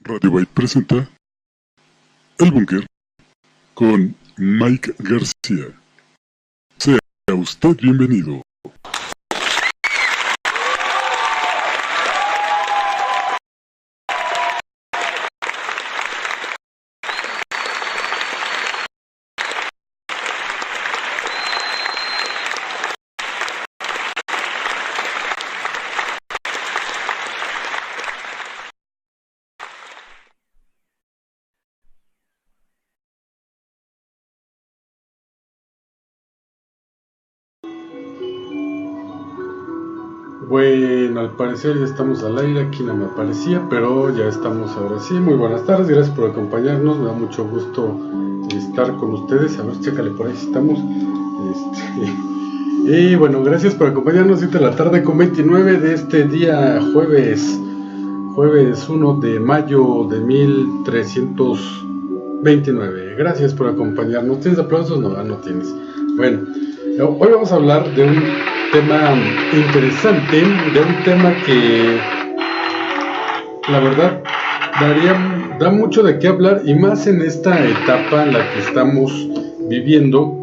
Radio Byte presenta El Búnker con Mike García. Sea usted bienvenido. Bueno, al parecer ya estamos al aire, aquí no me aparecía, pero ya estamos ahora sí. Muy buenas tardes, gracias por acompañarnos, me da mucho gusto estar con ustedes. A ver, chécale por ahí si estamos. Y bueno, gracias por acompañarnos 7 de la tarde con 29 de este día jueves 1 de mayo de 1329. Gracias por acompañarnos. ¿Tienes aplausos? No, no tienes. Bueno, hoy vamos a hablar de un tema interesante, de un tema que la verdad da mucho de qué hablar, y más en esta etapa en la que estamos viviendo.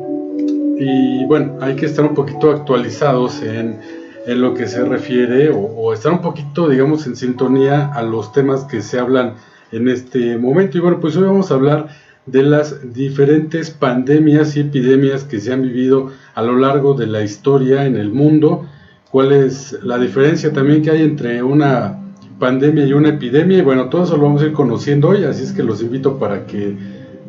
Y bueno, hay que estar un poquito actualizados en lo que se refiere, o estar un poquito, digamos, en sintonía a los temas que se hablan en este momento. Y bueno, pues hoy vamos a hablar de las diferentes pandemias y epidemias que se han vivido a lo largo de la historia en el mundo. ¿Cuál es la diferencia también que hay entre una pandemia y una epidemia? Y bueno, todo eso lo vamos a ir conociendo hoy, así es que los invito para que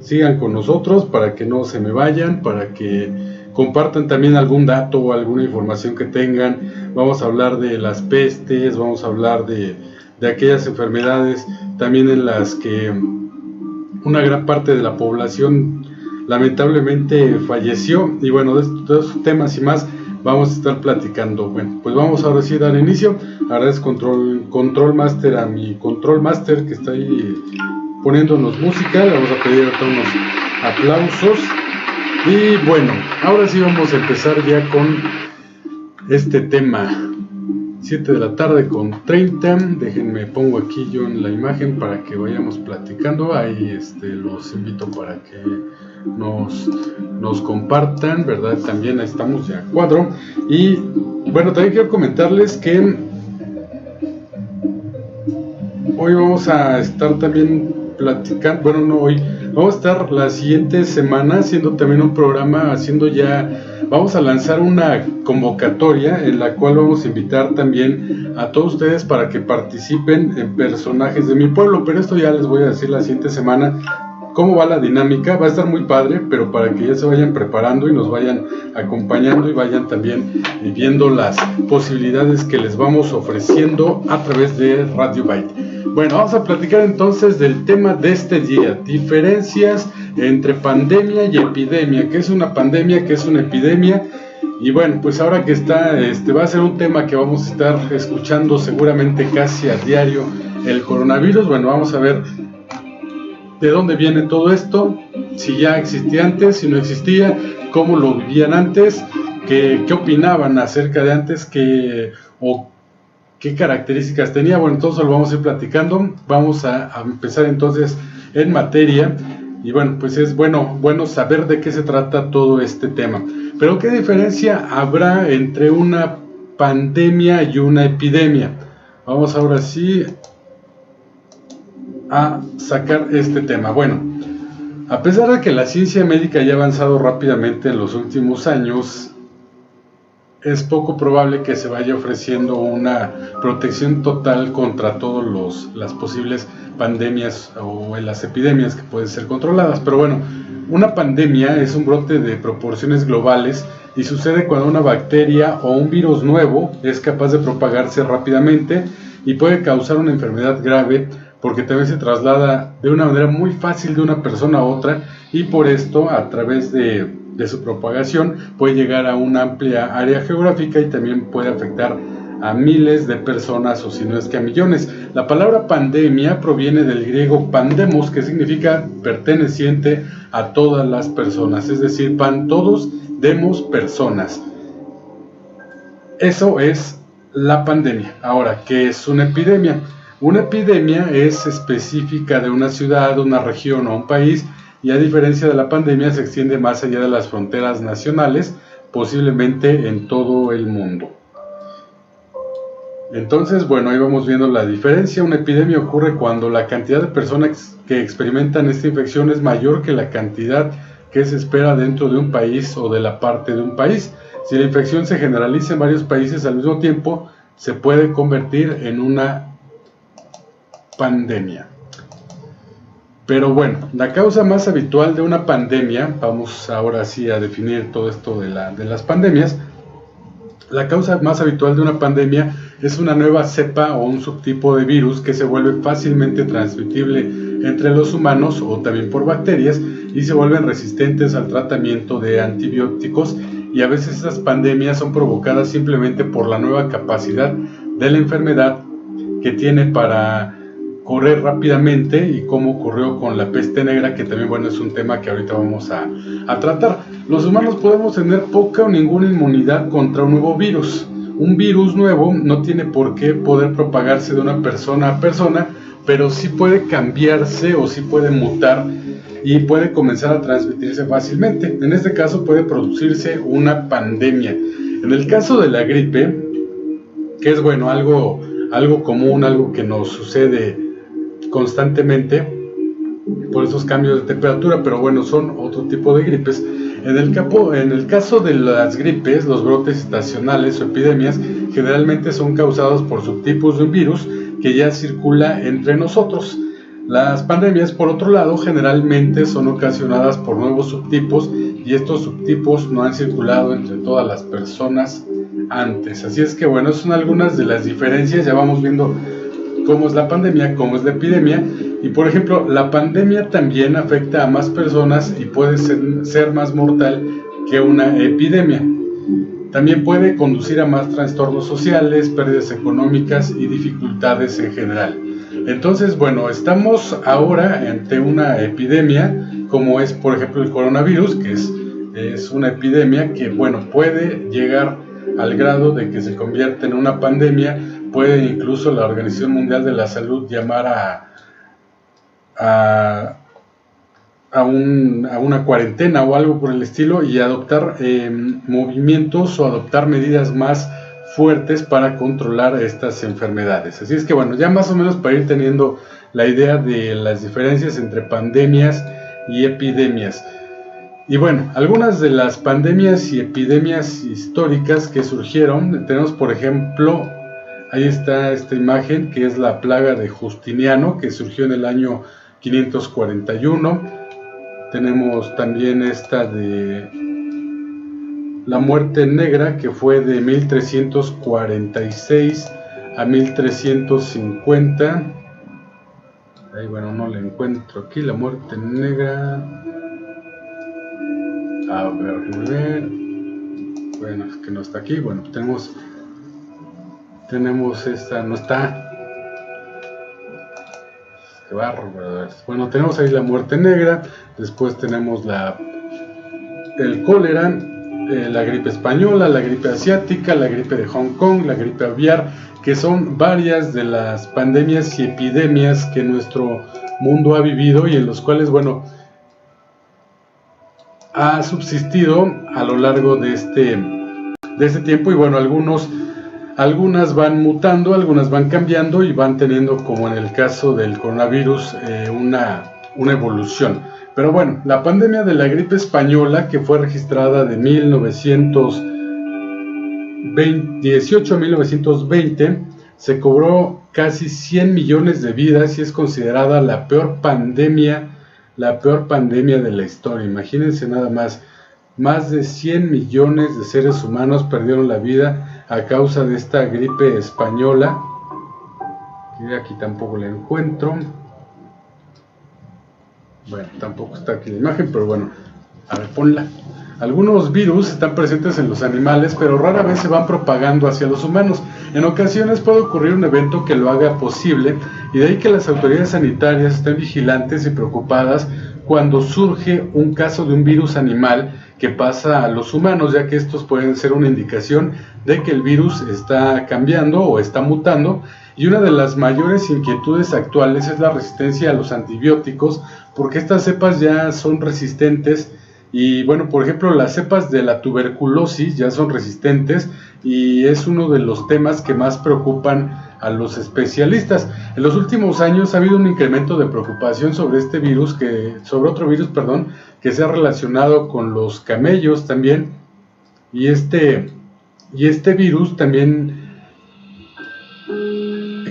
sigan con nosotros, para que no se me vayan, para que compartan también algún dato o alguna información que tengan. Vamos a hablar de las pestes, vamos a hablar de aquellas enfermedades también en las que una gran parte de la población lamentablemente falleció. Y bueno, de estos temas y más vamos a estar platicando. Bueno, pues vamos ahora sí a dar inicio. Agradezco Control Master, a mi Control Master que está ahí poniéndonos música. Le vamos a pedir ahorita unos aplausos. Y bueno, ahora sí vamos a empezar ya con este tema. 7 de la tarde con 30. Déjenme, pongo aquí yo en la imagen para que vayamos platicando. Ahí los invito para que nos compartan, ¿verdad? También estamos ya a cuadro. Y bueno, también quiero comentarles que hoy vamos a estar también platicando, bueno, no hoy, vamos a estar la siguiente semana haciendo también un programa, vamos a lanzar una convocatoria en la cual vamos a invitar también a todos ustedes para que participen en personajes de mi pueblo, pero esto ya les voy a decir la siguiente semana cómo va la dinámica. Va a estar muy padre, pero para que ya se vayan preparando y nos vayan acompañando y vayan también viendo las posibilidades que les vamos ofreciendo a través de Radio Byte. Bueno, vamos a platicar entonces del tema de este día: diferencias entre pandemia y epidemia. ¿Qué es una pandemia? ¿Qué es una epidemia? Y bueno, pues ahora que está, va a ser un tema que vamos a estar escuchando seguramente casi a diario, el coronavirus. Bueno, vamos a ver de dónde viene todo esto, si ya existía antes, si no existía, cómo lo vivían antes, qué opinaban acerca de antes, qué características tenía. Bueno, entonces lo vamos a ir platicando. Vamos a empezar entonces en materia. Y bueno, pues es bueno saber de qué se trata todo este tema. Pero ¿qué diferencia habrá entre una pandemia y una epidemia? Vamos ahora sí a sacar este tema. Bueno, a pesar de que la ciencia médica ya ha avanzado rápidamente en los últimos años, es poco probable que se vaya ofreciendo una protección total contra todas las posibles pandemias o las epidemias que pueden ser controladas. Pero bueno, una pandemia es un brote de proporciones globales y sucede cuando una bacteria o un virus nuevo es capaz de propagarse rápidamente y puede causar una enfermedad grave, porque también se traslada de una manera muy fácil de una persona a otra, y por esto, a través de su propagación, puede llegar a una amplia área geográfica y también puede afectar a miles de personas, o si no es que a millones. La palabra pandemia proviene del griego pandemos, que significa perteneciente a todas las personas, es decir, todos, demos, personas. Eso es la pandemia. Ahora, ¿qué es una epidemia? Una epidemia es específica de una ciudad, una región o un país, y a diferencia de la pandemia se extiende más allá de las fronteras nacionales, posiblemente en todo el mundo. Entonces, bueno, ahí vamos viendo la diferencia. Una epidemia ocurre cuando la cantidad de personas que experimentan esta infección es mayor que la cantidad que se espera dentro de un país o de la parte de un país. Si la infección se generaliza en varios países al mismo tiempo, se puede convertir en una pandemia. Pero bueno, la causa más habitual de una pandemia, vamos ahora sí a definir todo esto de las pandemias. La causa más habitual de una pandemia es una nueva cepa o un subtipo de virus que se vuelve fácilmente transmitible entre los humanos o también por bacterias y se vuelven resistentes al tratamiento de antibióticos, y a veces estas pandemias son provocadas simplemente por la nueva capacidad de la enfermedad que tiene para correr rápidamente, y como ocurrió con la peste negra, que también, bueno, es un tema que ahorita vamos a tratar. Los humanos podemos tener poca o ninguna inmunidad contra un nuevo virus. Un virus nuevo no tiene por qué poder propagarse de una persona a persona, pero sí puede cambiarse o sí puede mutar y puede comenzar a transmitirse fácilmente. En este caso puede producirse una pandemia. En el caso de la gripe, que es, bueno, algo común, algo que nos sucede constantemente por esos cambios de temperatura, pero bueno, son otro tipo de gripes. En el caso de las gripes, los brotes estacionales o epidemias generalmente son causados por subtipos de un virus que ya circula entre nosotros. Las pandemias, por otro lado, generalmente son ocasionadas por nuevos subtipos, y estos subtipos no han circulado entre todas las personas antes. Así es que, bueno, son algunas de las diferencias. Ya vamos viendo cómo es la pandemia, cómo es la epidemia. Y por ejemplo, la pandemia también afecta a más personas y puede ser más mortal que una epidemia. También puede conducir a más trastornos sociales, pérdidas económicas y dificultades en general. Entonces, bueno, estamos ahora ante una epidemia, como es, por ejemplo, el coronavirus, que es una epidemia que, bueno, puede llegar al grado de que se convierta en una pandemia. Puede incluso la Organización Mundial de la Salud llamar a una cuarentena o algo por el estilo, y adoptar movimientos o adoptar medidas más fuertes para controlar estas enfermedades. Así es que, bueno, ya más o menos para ir teniendo la idea de las diferencias entre pandemias y epidemias. Y bueno, algunas de las pandemias y epidemias históricas que surgieron, tenemos por ejemplo, ahí está esta imagen que es la plaga de Justiniano, que surgió en el año 541. Tenemos también esta de la muerte negra, que fue de 1346 a 1350. Ahí, bueno, no la encuentro aquí, la muerte negra. A ver. Bueno, es que no está aquí. Bueno, tenemos esta, no está. Qué bárbaro. Bueno, tenemos ahí la muerte negra. Después tenemos el cólera, la gripe española, la gripe asiática, la gripe de Hong Kong, la gripe aviar, que son varias de las pandemias y epidemias que nuestro mundo ha vivido y en los cuales, bueno, ha subsistido a lo largo de este tiempo. Y bueno, algunas van mutando, algunas van cambiando y van teniendo, como en el caso del coronavirus, una evolución. Pero bueno, la pandemia de la gripe española, que fue registrada de 1918 a 1920, se cobró casi 100 millones de vidas y es considerada la peor pandemia de la historia. Imagínense nada más de 100 millones de seres humanos perdieron la vida a causa de esta gripe española, que aquí tampoco la encuentro. Bueno, tampoco está aquí la imagen, pero bueno, a ver, ponla. Algunos virus están presentes en los animales, pero rara vez se van propagando hacia los humanos. En ocasiones puede ocurrir un evento que lo haga posible, y de ahí que las autoridades sanitarias estén vigilantes y preocupadas cuando surge un caso de un virus animal que pasa a los humanos, ya que estos pueden ser una indicación de que el virus está cambiando o está mutando. Y una de las mayores inquietudes actuales es la resistencia a los antibióticos, porque estas cepas ya son resistentes. Y bueno, por ejemplo, las cepas de la tuberculosis ya son resistentes y es uno de los temas que más preocupan a los especialistas. En los últimos años ha habido un incremento de preocupación sobre otro virus, que se ha relacionado con los camellos también. Y este virus también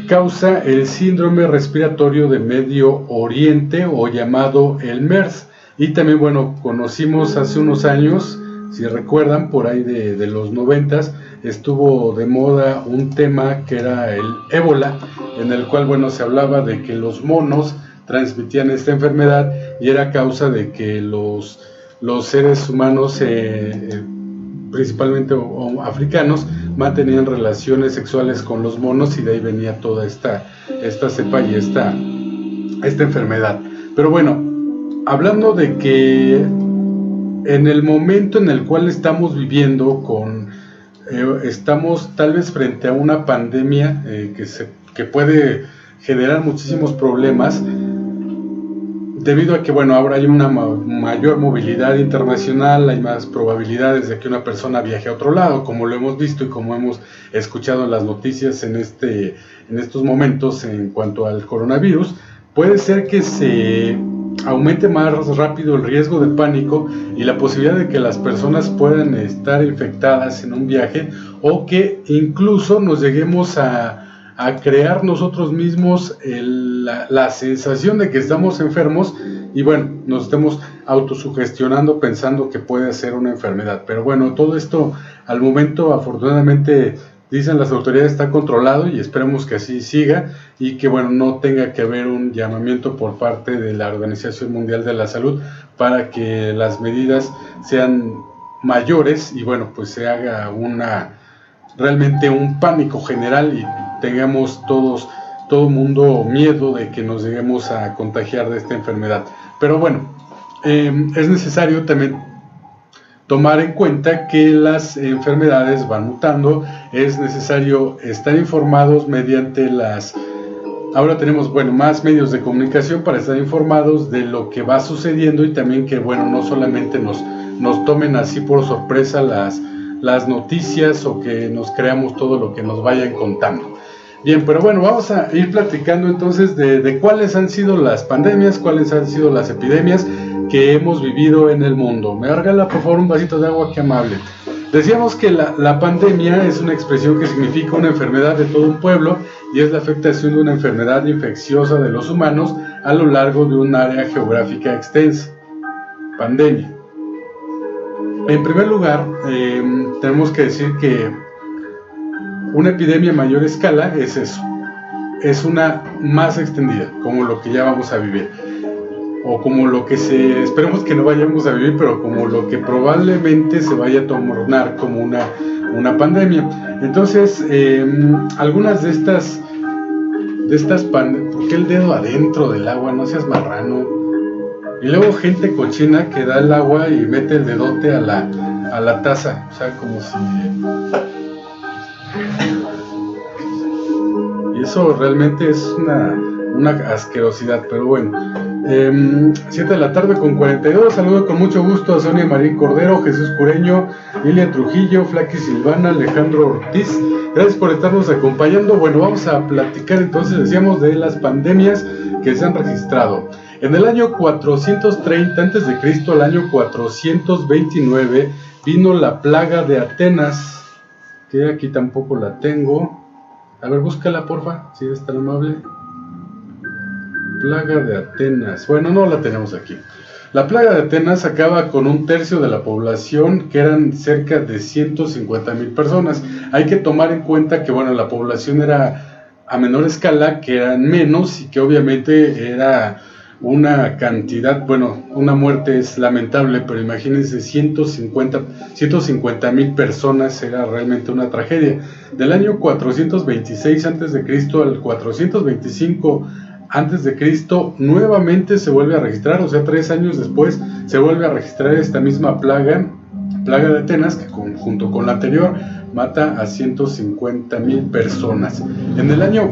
causa el síndrome respiratorio de Medio Oriente, o llamado el MERS. Y también, bueno, conocimos hace unos años, si recuerdan, por ahí de los 90s, estuvo de moda un tema que era el ébola, en el cual, bueno, se hablaba de que los monos transmitían esta enfermedad y era causa de que los seres humanos, principalmente africanos, mantenían relaciones sexuales con los monos, y de ahí venía toda esta cepa y esta enfermedad. Pero bueno, hablando de que en el momento en el cual estamos viviendo, estamos tal vez frente a una pandemia que puede generar muchísimos problemas, debido a que, bueno, ahora hay una mayor movilidad internacional, hay más probabilidades de que una persona viaje a otro lado, como lo hemos visto y como hemos escuchado en las noticias en estos momentos en cuanto al coronavirus. Puede ser que se aumente más rápido el riesgo de pánico y la posibilidad de que las personas puedan estar infectadas en un viaje, o que incluso nos lleguemos a crear nosotros mismos la sensación de que estamos enfermos, y bueno, nos estemos autosugestionando pensando que puede ser una enfermedad. Pero bueno, todo esto al momento, afortunadamente, dicen las autoridades, está controlado, y esperemos que así siga, y que, bueno, no tenga que haber un llamamiento por parte de la Organización Mundial de la Salud para que las medidas sean mayores y, bueno, pues se haga realmente un pánico general y tengamos todo mundo miedo de que nos lleguemos a contagiar de esta enfermedad. Pero bueno, es necesario también tomar en cuenta que las enfermedades van mutando. Es necesario estar informados mediante ahora tenemos, bueno, más medios de comunicación para estar informados de lo que va sucediendo, y también que, bueno, no solamente nos tomen así por sorpresa las noticias, o que nos creamos todo lo que nos vayan contando. Bien, pero bueno, vamos a ir platicando entonces de cuáles han sido las pandemias, cuáles han sido las epidemias que hemos vivido en el mundo. Me regala por favor un vasito de agua, qué amable. Decíamos que la pandemia es una expresión que significa una enfermedad de todo un pueblo, y es la afectación de una enfermedad infecciosa de los humanos a lo largo de un área geográfica extensa. Pandemia. En primer lugar, tenemos que decir que una epidemia a mayor escala es eso, es una más extendida, como lo que ya vamos a vivir, o como lo que esperemos que no vayamos a vivir, pero como lo que probablemente se vaya a tornar como una pandemia. Entonces, algunas de estas pandemias, ¿por qué el dedo adentro del agua? No seas marrano. Y luego gente cochina que da el agua y mete el dedote a la taza, o sea, como si... Y eso realmente es una asquerosidad, pero bueno. 7 de la tarde con 42, saludo con mucho gusto a Sonia Marín Cordero, Jesús Cureño, Lilia Trujillo, Flaqui Silvana, Alejandro Ortiz, gracias por estarnos acompañando. Bueno, vamos a platicar entonces, decíamos, de las pandemias que se han registrado. En el año 430 a.C., al año 429, vino la plaga de Atenas, que aquí tampoco la tengo. A ver, búscala, porfa, si eres tan amable. Plaga de Atenas. Bueno, no la tenemos aquí. La plaga de Atenas acaba con 1/3 de la población, que eran cerca de 150,000 personas. Hay que tomar en cuenta que, bueno, la población era a menor escala, que eran menos, y que obviamente era una cantidad, bueno, una muerte es lamentable, pero imagínense 150,000 personas, era realmente una tragedia. Del año 426 a.C. al 425 a.C. nuevamente se vuelve a registrar, o sea, 3 años después se vuelve a registrar esta misma plaga plaga de Atenas, que junto con la anterior mata a 150,000 personas. En el año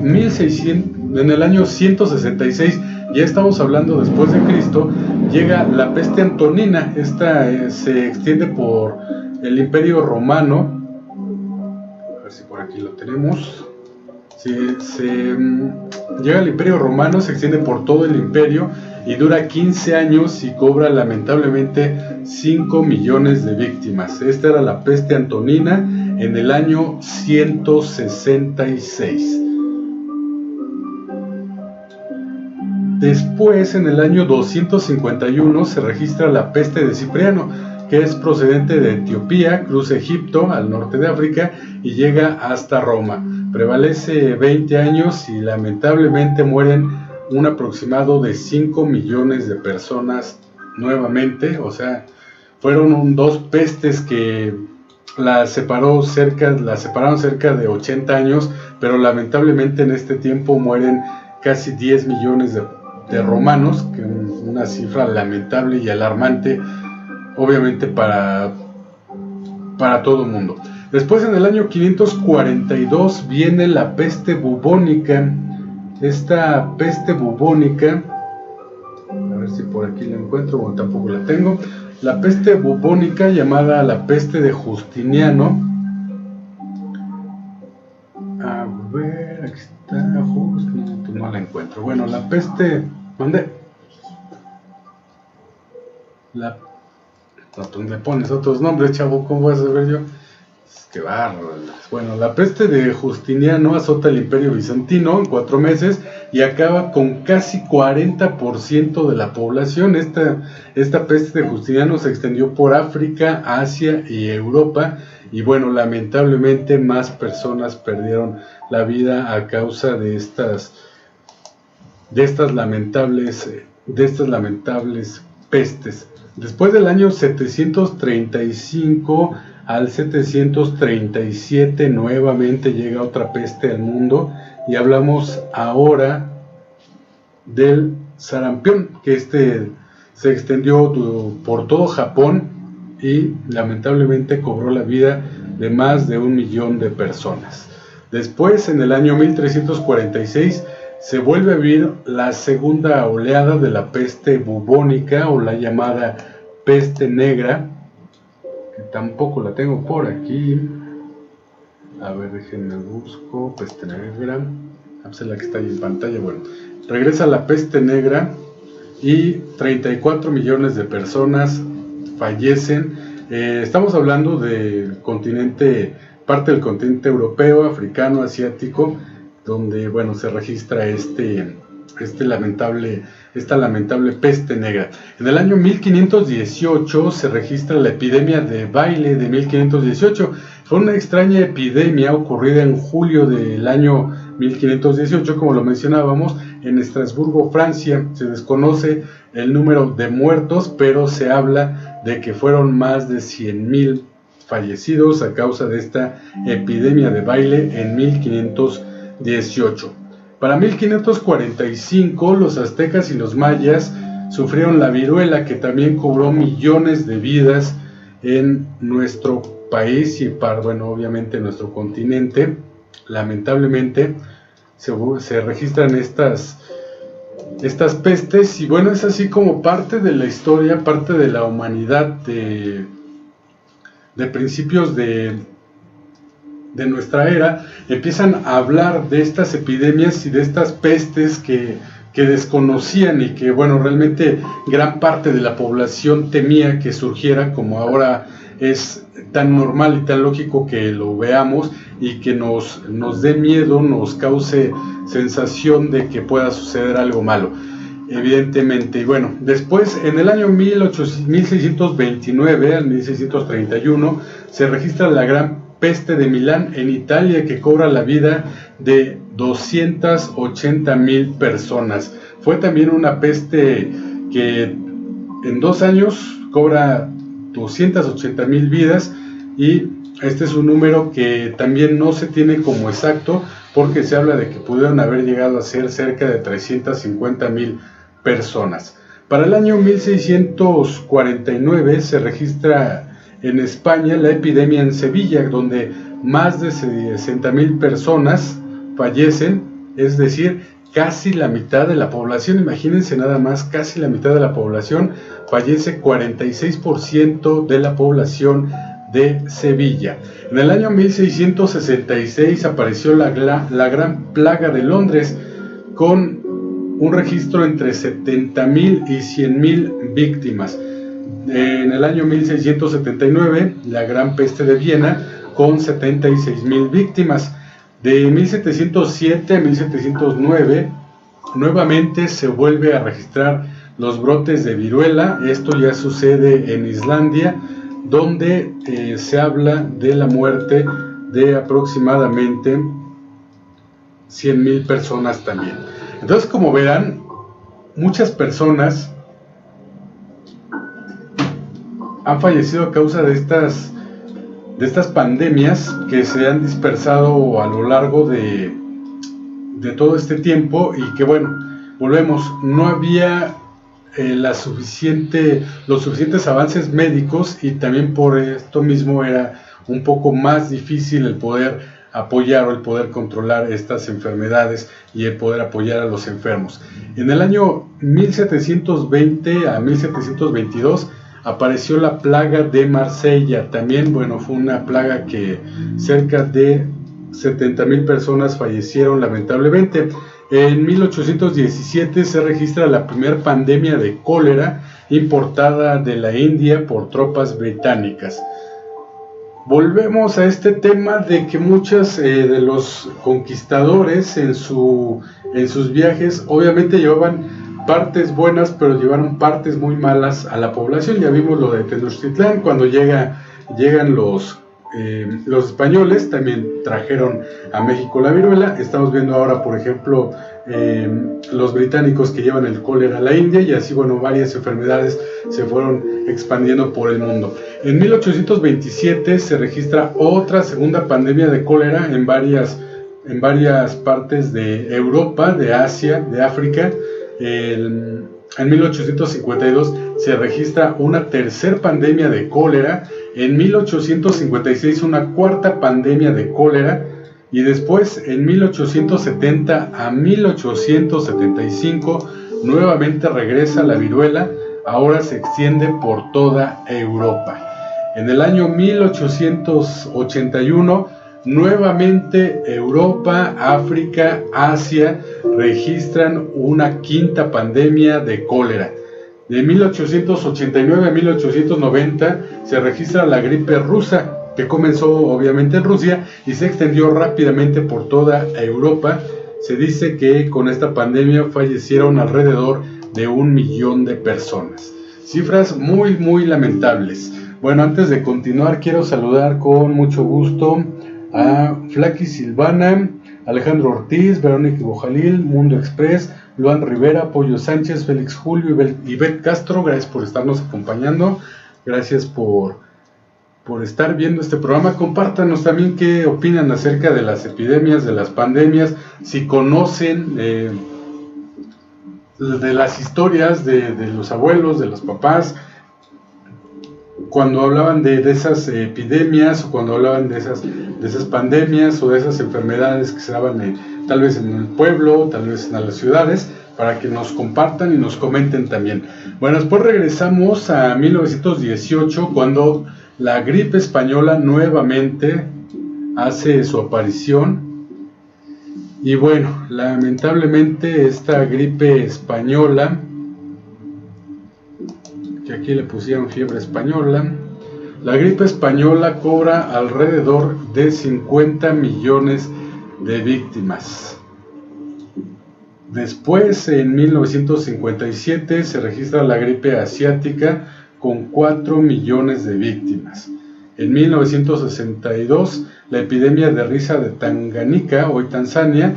166, ya estamos hablando después de Cristo, llega la peste antonina. Esta se extiende por el Imperio Romano. A ver si por aquí lo tenemos. Llega al Imperio Romano, se extiende por todo el imperio y dura 15 años y cobra lamentablemente 5 millones de víctimas. Esta era la peste antonina en el año 166. Después, en el año 251, se registra la peste de Cipriano, que es procedente de Etiopía, cruza Egipto al norte de África y llega hasta Roma. Prevalece 20 años y lamentablemente mueren un aproximado de 5 millones de personas nuevamente. O sea, fueron dos pestes que las separaron cerca de 80 años, pero lamentablemente en este tiempo mueren casi 10 millones de romanos, que es una cifra lamentable y alarmante, obviamente para todo el mundo. Después, en el año 542, viene la peste bubónica. Esta peste bubónica, a ver si por aquí la encuentro, bueno, tampoco la tengo. La peste bubónica, llamada la peste de Justiniano. A ver, aquí está, no la encuentro. Bueno, la peste, ¿dónde? ¿Dónde pones otros nombres, chavo? ¿Cómo vas a ver yo? ¡Qué bárbaro! Bueno, la peste de Justiniano azota el Imperio Bizantino en 4 meses y acaba con casi 40% de la población. Esta peste de Justiniano se extendió por África, Asia y Europa. Y bueno, lamentablemente más personas perdieron la vida a causa de estas lamentables pestes. Después del año 735 al 737 nuevamente llega otra peste al mundo y hablamos ahora del sarampión, que se extendió por todo Japón y lamentablemente cobró la vida de más de 1 millón de personas. Después, en el año 1346, se vuelve a vivir la segunda oleada de la peste bubónica, o la llamada peste negra, que tampoco la tengo por aquí. A ver, déjenme busco. Peste negra, es la que está ahí en pantalla. Bueno, regresa la peste negra y 34 millones de personas fallecen. Estamos hablando del continente, parte del continente europeo, africano, asiático, donde, bueno, se registra esta lamentable peste negra. En el año 1518 se registra la epidemia de baile de 1518. Fue una extraña epidemia ocurrida en julio del año 1518, como lo mencionábamos, en Estrasburgo, Francia. Se desconoce el número de muertos, pero se habla de que fueron más de 100,000 fallecidos a causa de esta epidemia de baile en 1518. Para 1545, los aztecas y los mayas sufrieron la viruela, que también cobró millones de vidas en nuestro país y obviamente en nuestro continente. Lamentablemente se registran estas pestes, y bueno, es así como parte de la historia, parte de la humanidad, de principios de nuestra era, empiezan a hablar de estas epidemias y de estas pestes que desconocían, y que, bueno, realmente gran parte de la población temía que surgiera, como ahora es tan normal y tan lógico que lo veamos, y que nos dé miedo, nos cause sensación de que pueda suceder algo malo, evidentemente. Y bueno, después, en el año 1629 al 1631, se registra la gran peste de Milán en Italia, que cobra la vida de 280,000 personas. Fue también una peste que en 2 años cobra 280,000 vidas, y este es un número que también no se tiene como exacto, porque se habla de que pudieron haber llegado a ser cerca de 350,000 personas. Para el año 1649 se registra en España la epidemia en Sevilla, donde más de 60,000 personas fallecen, es decir, casi la mitad de la población. Imagínense nada más, casi la mitad de la población fallece, 46% de la población de Sevilla. En el año 1666 apareció la Gran Plaga de Londres, con un registro entre 70,000 y 100,000 víctimas. En el año 1679, la Gran Peste de Viena, con 76,000 víctimas. De 1707 a 1709, nuevamente se vuelve a registrar los brotes de viruela. Esto ya sucede en Islandia, donde se habla de la muerte de aproximadamente 100,000 personas también. Entonces, como verán, muchas personas han fallecido a causa de estas pandemias que se han dispersado a lo largo de todo este tiempo, y que, bueno, volvemos, no había los suficientes avances médicos, y también por esto mismo era un poco más difícil el poder apoyar o el poder controlar estas enfermedades y el poder apoyar a los enfermos. En el año 1720 a 1722 apareció la plaga de Marsella. También, bueno, fue una plaga que cerca de 70,000 personas fallecieron lamentablemente. En 1817 se registra la primera pandemia de cólera importada de la India por tropas británicas. Volvemos a este tema de que muchos de los conquistadores en sus viajes obviamente llevaban partes buenas, pero llevaron partes muy malas a la población. Ya vimos lo de Tenochtitlán, cuando llegan los españoles, también trajeron a México la viruela. Estamos viendo ahora, por ejemplo, los británicos que llevan el cólera a la India, y así, bueno, varias enfermedades se fueron expandiendo por el mundo. En 1827 se registra otra segunda pandemia de cólera en varias partes de Europa, de Asia, de África. En 1852 se registra una tercera pandemia de cólera. En 1856 una cuarta pandemia de cólera, y después en 1870 a 1875 nuevamente regresa la viruela. Ahora se extiende por toda Europa. En el año 1881 nuevamente Europa, África, Asia registran una quinta pandemia de cólera. De 1889 a 1890 se registra la gripe rusa, que comenzó obviamente en Rusia y se extendió rápidamente por toda Europa. Se dice que con esta pandemia fallecieron alrededor de 1 millón de personas. Cifras muy, muy lamentables. Bueno, antes de continuar, quiero saludar con mucho gusto a Flaky Silvana, Alejandro Ortiz, Verónica Bojalil, Mundo Express, Luan Rivera, Pollo Sánchez, Félix Julio y Beth Castro. Gracias por estarnos acompañando. Gracias por estar viendo este programa. Compártanos también qué opinan acerca de las epidemias, de las pandemias, si conocen de las historias de los abuelos, de los papás, cuando hablaban de esas epidemias, o cuando hablaban de esas pandemias o de esas enfermedades que se daban tal vez en el pueblo, tal vez en las ciudades, para que nos compartan y nos comenten también. Bueno, después regresamos a 1918, cuando la gripe española nuevamente hace su aparición. Y bueno, lamentablemente esta gripe española, que aquí le pusieron fiebre española, la gripe española cobra alrededor de 50 millones de víctimas. Después, en 1957, se registra la gripe asiática con 4 millones de víctimas. En 1962, la epidemia de risa de Tanganica, hoy Tanzania,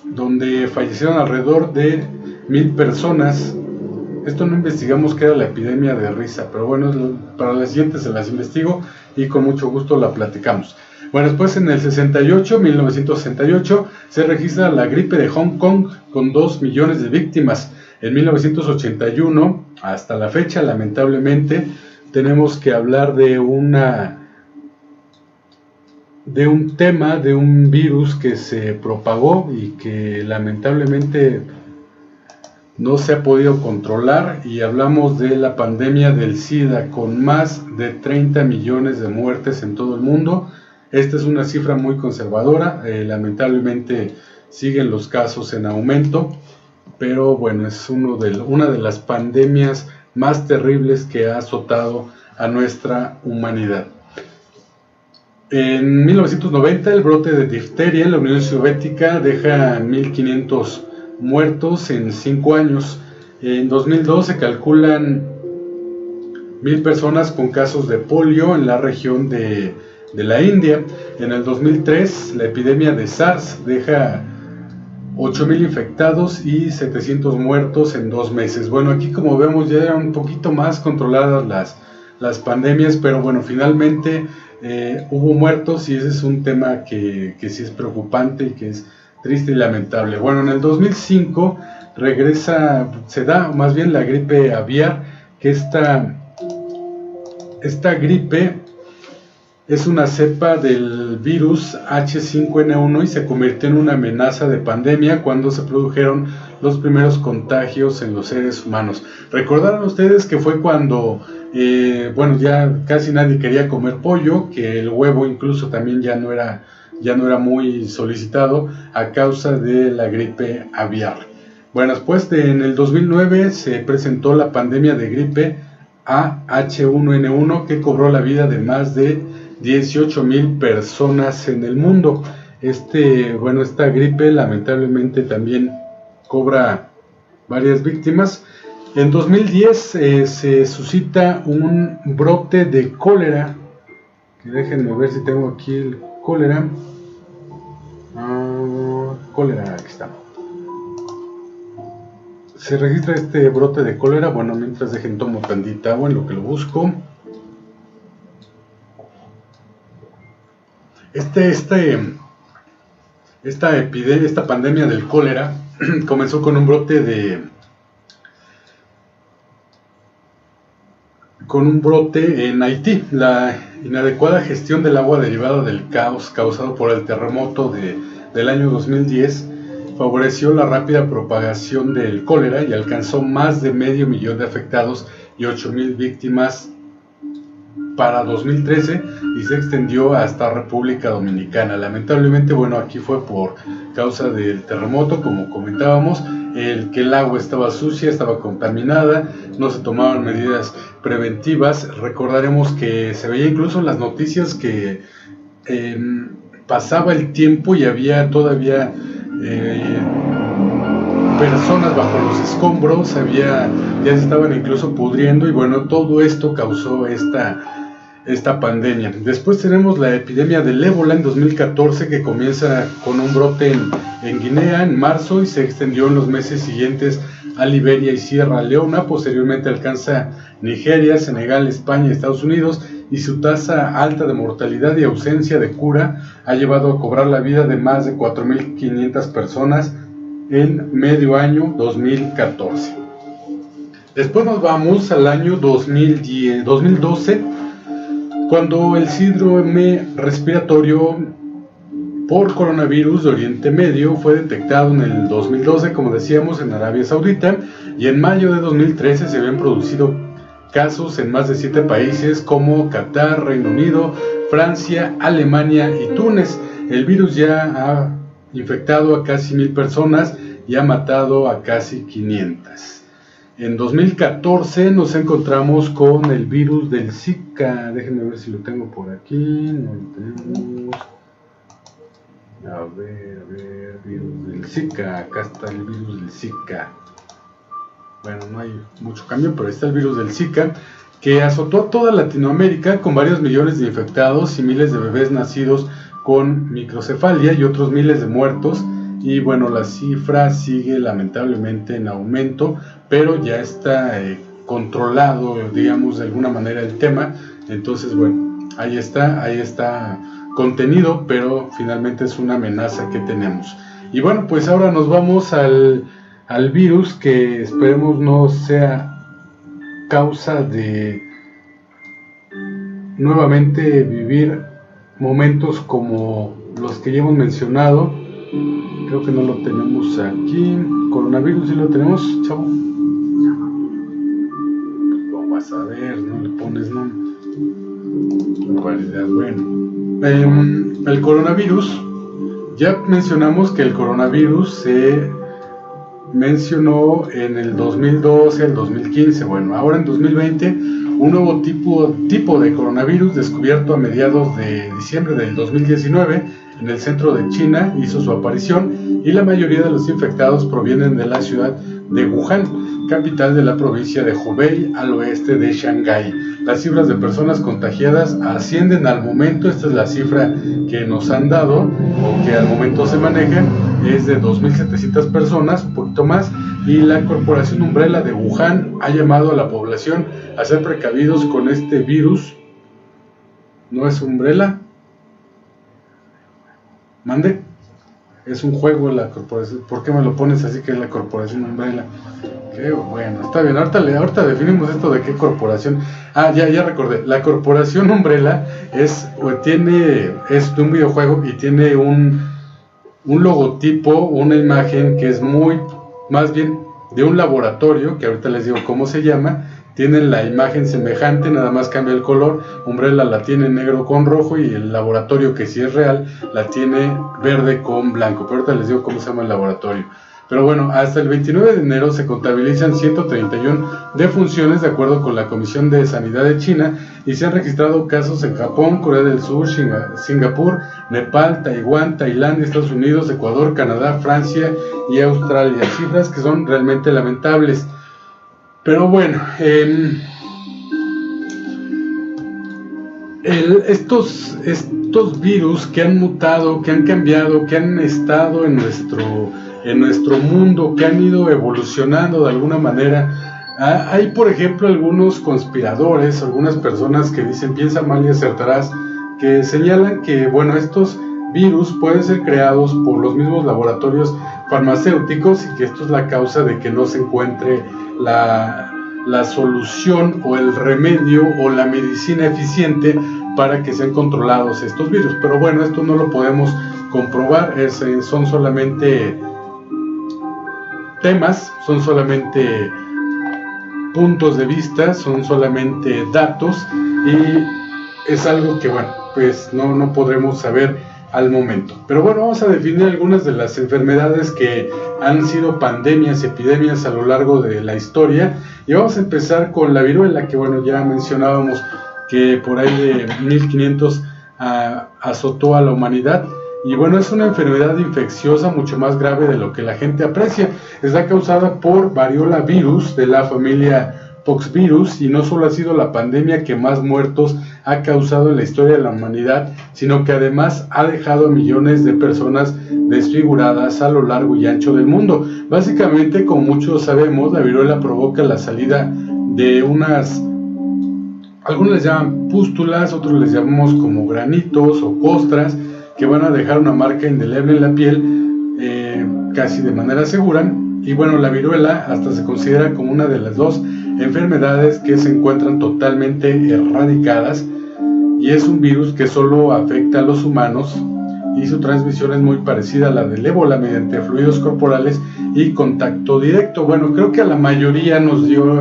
donde fallecieron alrededor de 1,000 personas. Esto no investigamos qué era la epidemia de risa, pero bueno, para la siguiente se las investigo y con mucho gusto la platicamos. Bueno, después en el 1968, se registra la gripe de Hong Kong con 2 millones de víctimas. En 1981, hasta la fecha, lamentablemente, tenemos que hablar de un tema, de un virus que se propagó y que lamentablemente no se ha podido controlar, y hablamos de la pandemia del SIDA, con más de 30 millones de muertes en todo el mundo. Esta es una cifra muy conservadora, lamentablemente siguen los casos en aumento, pero bueno, es una de las pandemias más terribles que ha azotado a nuestra humanidad. En 1990, el brote de difteria en la Unión Soviética deja 1.500 muertos en 5 años. En 2002 se calculan 1.000 personas con casos de polio en la región de la India. En el 2003, la epidemia de SARS deja 8.000 infectados y 700 muertos en 2 meses. Bueno, aquí como vemos ya eran un poquito más controladas las pandemias, pero bueno, finalmente hubo muertos, y ese es un tema que sí es preocupante y que es triste y lamentable. Bueno, en el 2005 se da más bien la gripe aviar, que esta gripe es una cepa del virus H5N1 y se convirtió en una amenaza de pandemia cuando se produjeron los primeros contagios en los seres humanos. Recordarán ustedes que fue cuando ya casi nadie quería comer pollo, que el huevo incluso también ya no era muy solicitado a causa de la gripe aviar. Bueno, después en el 2009 se presentó la pandemia de gripe H1N1, que cobró la vida de más de 18.000 personas en el mundo. Esta gripe lamentablemente también cobra varias víctimas. En 2010 se suscita un brote de cólera, que déjenme ver si tengo aquí el cólera. Cólera, aquí está. Se registra este brote de cólera. Bueno, mientras tomo tantita agua en lo que lo busco. Esta pandemia del cólera comenzó con un brote en Haití. La inadecuada gestión del agua derivada del caos causado por el terremoto del año 2010 favoreció la rápida propagación del cólera y alcanzó más de 500,000 de afectados y 8.000 víctimas para 2013, y se extendió hasta República Dominicana. Lamentablemente, aquí fue por causa del terremoto, como comentábamos, que el agua estaba sucia, estaba contaminada, no se tomaban medidas preventivas. Recordaremos que se veía incluso en las noticias que pasaba el tiempo y había todavía personas bajo los escombros, ya se estaban incluso pudriendo, y todo esto causó esta pandemia. Después tenemos la epidemia del ébola en 2014, que comienza con un brote en Guinea en marzo y se extendió en los meses siguientes a Liberia y Sierra Leona. Posteriormente alcanza Nigeria, Senegal, España y Estados Unidos, y su tasa alta de mortalidad y ausencia de cura ha llevado a cobrar la vida de más de 4.500 personas en medio año 2014. Después nos vamos al año 2012, cuando el síndrome respiratorio por coronavirus de Oriente Medio fue detectado en el 2012, como decíamos, en Arabia Saudita, y en mayo de 2013 se habían producido casos en más de 7 países como Qatar, Reino Unido, Francia, Alemania y Túnez. El virus ya ha infectado a casi 1.000 personas y ha matado a casi 500. En 2014 nos encontramos con el virus del Zika. Déjenme ver si lo tengo por aquí. No lo tenemos. A ver, virus del Zika. Acá está el virus del Zika. Bueno, no hay mucho cambio, pero está el virus del Zika, que azotó a toda Latinoamérica con varios millones de infectados y miles de bebés nacidos con microcefalia y otros miles de muertos. Y la cifra sigue lamentablemente en aumento, pero ya está controlado, digamos, de alguna manera el tema. Entonces, ahí está contenido, pero finalmente es una amenaza que tenemos. Y pues ahora nos vamos al al virus, que esperemos no sea causa de nuevamente vivir momentos como los que ya hemos mencionado. Creo que no lo tenemos aquí. Coronavirus, ¿sí lo tenemos, chavo? Lo vas a ver, no le pones nombre. Bueno, el coronavirus, ya mencionamos que el coronavirus se mencionó en el 2012, el 2015. Bueno, ahora en 2020, un nuevo tipo de coronavirus descubierto a mediados de diciembre del 2019 en el centro de China hizo su aparición, y la mayoría de los infectados provienen de la ciudad de Wuhan, capital de la provincia de Hubei, al oeste de Shanghái. Las cifras de personas contagiadas ascienden al momento, esta es la cifra que nos han dado, o que al momento se maneja, es de 2.700 personas, un poquito más, y la Corporación Umbrella de Wuhan ha llamado a la población a ser precavidos con este virus. ¿No es Umbrella? ¿Mande? Es un juego la corporación. ¿Por qué me lo pones así que es la Corporación Umbrella? Qué bueno, está bien. Ahorita definimos esto de qué corporación. Ya recordé. La Corporación Umbrella es de un videojuego y tiene un logotipo, una imagen que es más bien de un laboratorio, que ahorita les digo cómo se llama. Tienen la imagen semejante, nada más cambia el color. Umbrella la tiene negro con rojo, y el laboratorio, que sí es real, la tiene verde con blanco. Pero ahorita les digo cómo se llama el laboratorio. Pero bueno, hasta el 29 de enero se contabilizan 131 defunciones de acuerdo con la Comisión de Sanidad de China, y se han registrado casos en Japón, Corea del Sur, Singapur, Nepal, Taiwán, Tailandia, Estados Unidos, Ecuador, Canadá, Francia y Australia. Cifras que son realmente lamentables. Pero bueno, estos virus que han mutado, que han cambiado, que han estado en nuestro mundo, que han ido evolucionando de alguna manera. Hay, por ejemplo, algunos conspiradores, algunas personas que dicen piensa mal y acertarás, que señalan que, bueno, estos virus pueden ser creados por los mismos laboratorios farmacéuticos, y que esto es la causa de que no se encuentre la solución o el remedio o la medicina eficiente para que sean controlados estos virus. Pero bueno, esto no lo podemos comprobar, son solamente temas, son solamente puntos de vista, son solamente datos, y es algo que, bueno, pues no podremos saber al momento. Pero bueno, vamos a definir algunas de las enfermedades que han sido pandemias, epidemias a lo largo de la historia, y vamos a empezar con la viruela, que bueno, ya mencionábamos que por ahí de 1500 azotó a la humanidad. Y bueno, es una enfermedad infecciosa mucho más grave de lo que la gente aprecia. Está causada por variola virus de la familia Poxvirus, y no solo ha sido la pandemia que más muertos ha causado en la historia de la humanidad, sino que además ha dejado a millones de personas desfiguradas a lo largo y ancho del mundo. Básicamente, como muchos sabemos, la viruela provoca la salida de algunos les llaman pústulas, otros les llamamos como granitos o costras, que van a dejar una marca indeleble en la piel, casi de manera segura. Y bueno, la viruela hasta se considera como una de las dos enfermedades que se encuentran totalmente erradicadas, y es un virus que solo afecta a los humanos, y su transmisión es muy parecida a la del ébola, mediante fluidos corporales y contacto directo. Bueno, creo que a la mayoría nos dio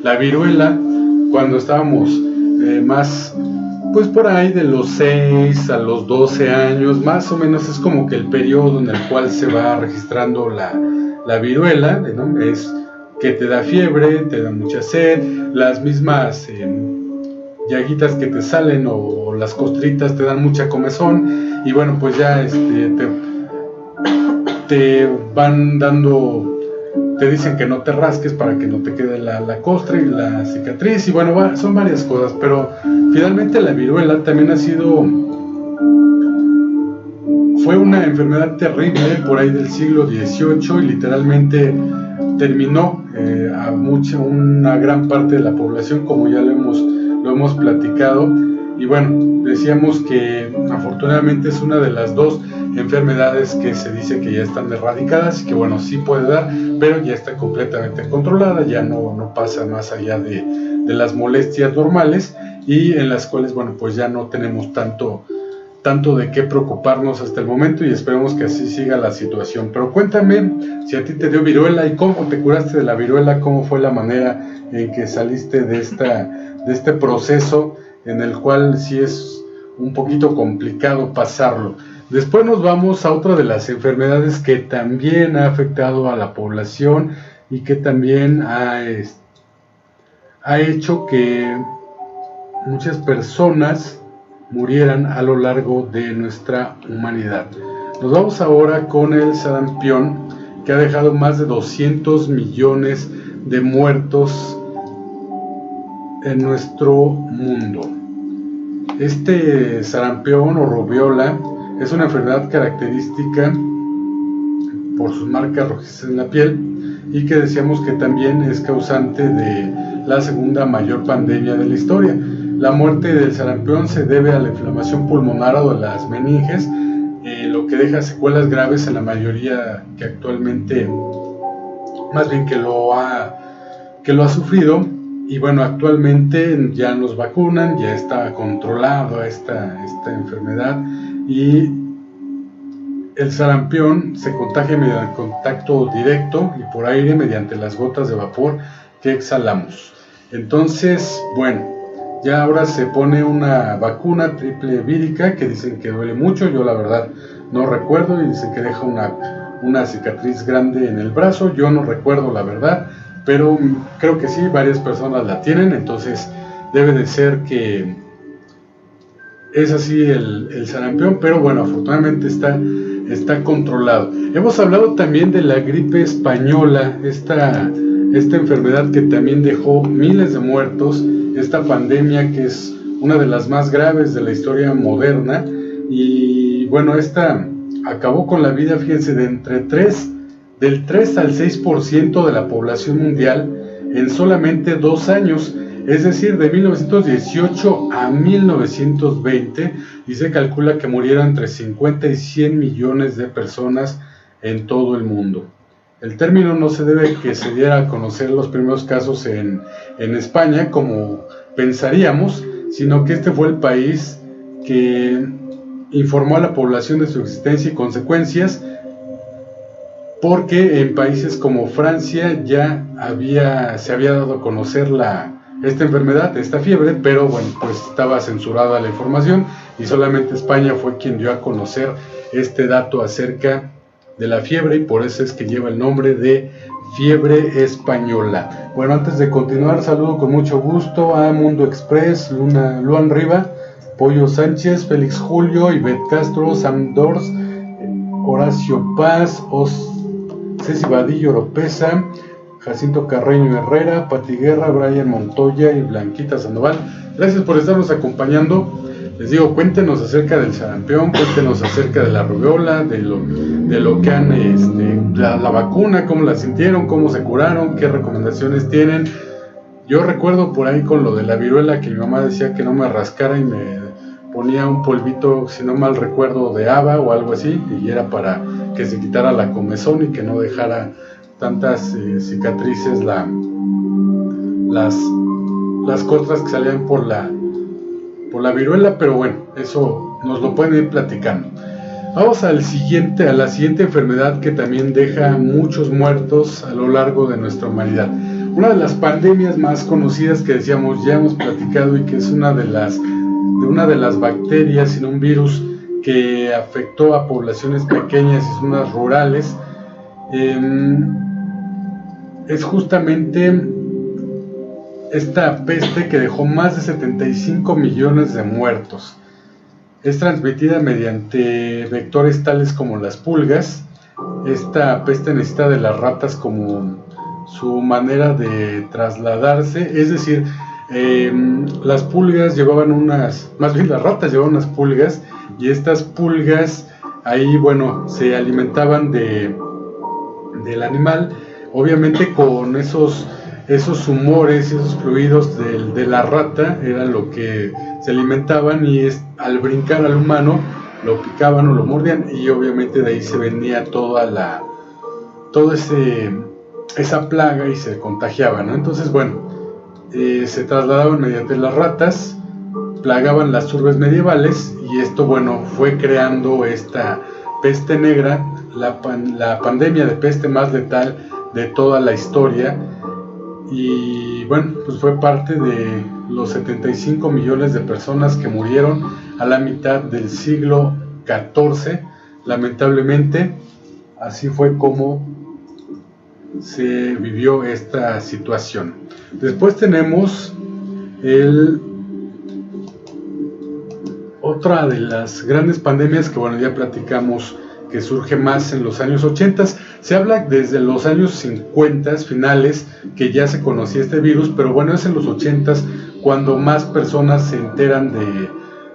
la viruela cuando estábamos más, pues por ahí de los 6 a los 12 años, más o menos es como que el periodo en el cual se va registrando la viruela, ¿no? Es que te da fiebre, te da mucha sed, las mismas llaguitas que te salen o las costritas te dan mucha comezón, y bueno, pues ya te van dando, te dicen que no te rasques para que no te quede la costra y la cicatriz, y bueno, son varias cosas. Pero finalmente la viruela también fue una enfermedad terrible por ahí del siglo XVIII, y literalmente terminó una gran parte de la población, como ya lo hemos platicado. Y bueno, decíamos que afortunadamente es una de las dos enfermedades que se dice que ya están erradicadas y que bueno, sí puede dar, pero ya está completamente controlada, ya no pasa más allá de las molestias normales, y en las cuales bueno, pues ya no tenemos tanto de qué preocuparnos hasta el momento, y esperemos que así siga la situación. Pero cuéntame si a ti te dio viruela y cómo te curaste de la viruela, cómo fue la manera en que saliste de este proceso en el cual sí es un poquito complicado pasarlo. Después nos vamos a otra de las enfermedades que también ha afectado a la población y que también ha hecho que muchas personas murieran a lo largo de nuestra humanidad. Nos vamos ahora con el sarampión, que ha dejado más de 200 millones de muertos en nuestro mundo. Este sarampión o rubiola es una enfermedad característica por sus marcas rojizas en la piel, y que decíamos que también es causante de la segunda mayor pandemia de la historia. La muerte del sarampión se debe a la inflamación pulmonar o de las meninges, lo que deja secuelas graves en la mayoría que actualmente, más bien que lo ha sufrido. Y bueno, actualmente ya nos vacunan, ya está controlado esta enfermedad, y el sarampión se contagia mediante contacto directo y por aire mediante las gotas de vapor que exhalamos. Entonces, bueno, ya ahora se pone una vacuna triple vírica que dicen que duele mucho. Yo la verdad no recuerdo, y dicen que deja una cicatriz grande en el brazo. Yo no recuerdo la verdad, pero creo que sí, varias personas la tienen, entonces debe de ser que es así el sarampión, pero bueno, afortunadamente está controlado. Hemos hablado también de la gripe española, esta enfermedad que también dejó miles de muertos, esta pandemia que es una de las más graves de la historia moderna, y bueno, esta acabó con la vida, fíjense, del 3 al 6% de la población mundial en solamente 2 años, es decir, de 1918 a 1920, y se calcula que murieron entre 50 y 100 millones de personas en todo el mundo. El término no se debe que se diera a conocer los primeros casos en España, como pensaríamos, sino que este fue el país que informó a la población de su existencia y consecuencias, porque en países como Francia ya se había dado a conocer esta enfermedad, esta fiebre, pero bueno, pues estaba censurada la información, y solamente España fue quien dio a conocer este dato acerca de la fiebre, y por eso es que lleva el nombre de fiebre española. Bueno, antes de continuar, saludo con mucho gusto a Mundo Express, Luan Riva, Pollo Sánchez, Félix Julio, Ivette Castro, Sam Dors, Horacio Paz, Ceci Vadillo Oropesa, Jacinto Carreño Herrera, Pati Guerra, Brian Montoya y Blanquita Sandoval. Gracias por estarnos acompañando. Les digo, cuéntenos acerca del sarampión, cuéntenos acerca de la rubiola, de lo que han, la vacuna, cómo la sintieron, cómo se curaron, qué recomendaciones tienen. Yo recuerdo por ahí con lo de la viruela que mi mamá decía que no me rascara y me ponía un polvito, si no mal recuerdo, de haba o algo así, y era para que se quitara la comezón y que no dejara tantas cicatrices las costras que salían por la viruela. Pero bueno, eso nos lo pueden ir platicando. Vamos a la siguiente enfermedad que también deja muchos muertos a lo largo de nuestra humanidad. Una de las pandemias más conocidas que decíamos, ya hemos platicado, y que es una de las bacterias, un virus que afectó a poblaciones pequeñas y zonas rurales, es justamente esta peste que dejó más de 75 millones de muertos. Es transmitida mediante vectores tales como las pulgas. Esta peste necesita de las ratas como su manera de trasladarse, es decir, las pulgas las ratas llevaban unas pulgas, y estas pulgas ahí, bueno, se alimentaban del animal, obviamente con esos humores, esos fluidos de la rata, era lo que se alimentaban, y al brincar al humano lo picaban o lo mordían, y obviamente de ahí se venía esa plaga y se contagiaba, ¿no? Entonces, bueno, se trasladaban mediante las ratas, plagaban las urbes medievales, y esto, bueno, fue creando esta peste negra, la pandemia de peste más letal de toda la historia. Y bueno, pues fue parte de los 75 millones de personas que murieron a la mitad del siglo XIV. Lamentablemente, así fue como se vivió esta situación. Después tenemos otra de las grandes pandemias que, bueno, ya platicamos, que surge más en los años 80. Se habla desde los años 50 finales que ya se conocía este virus, pero bueno, es en los 80 cuando más personas se enteran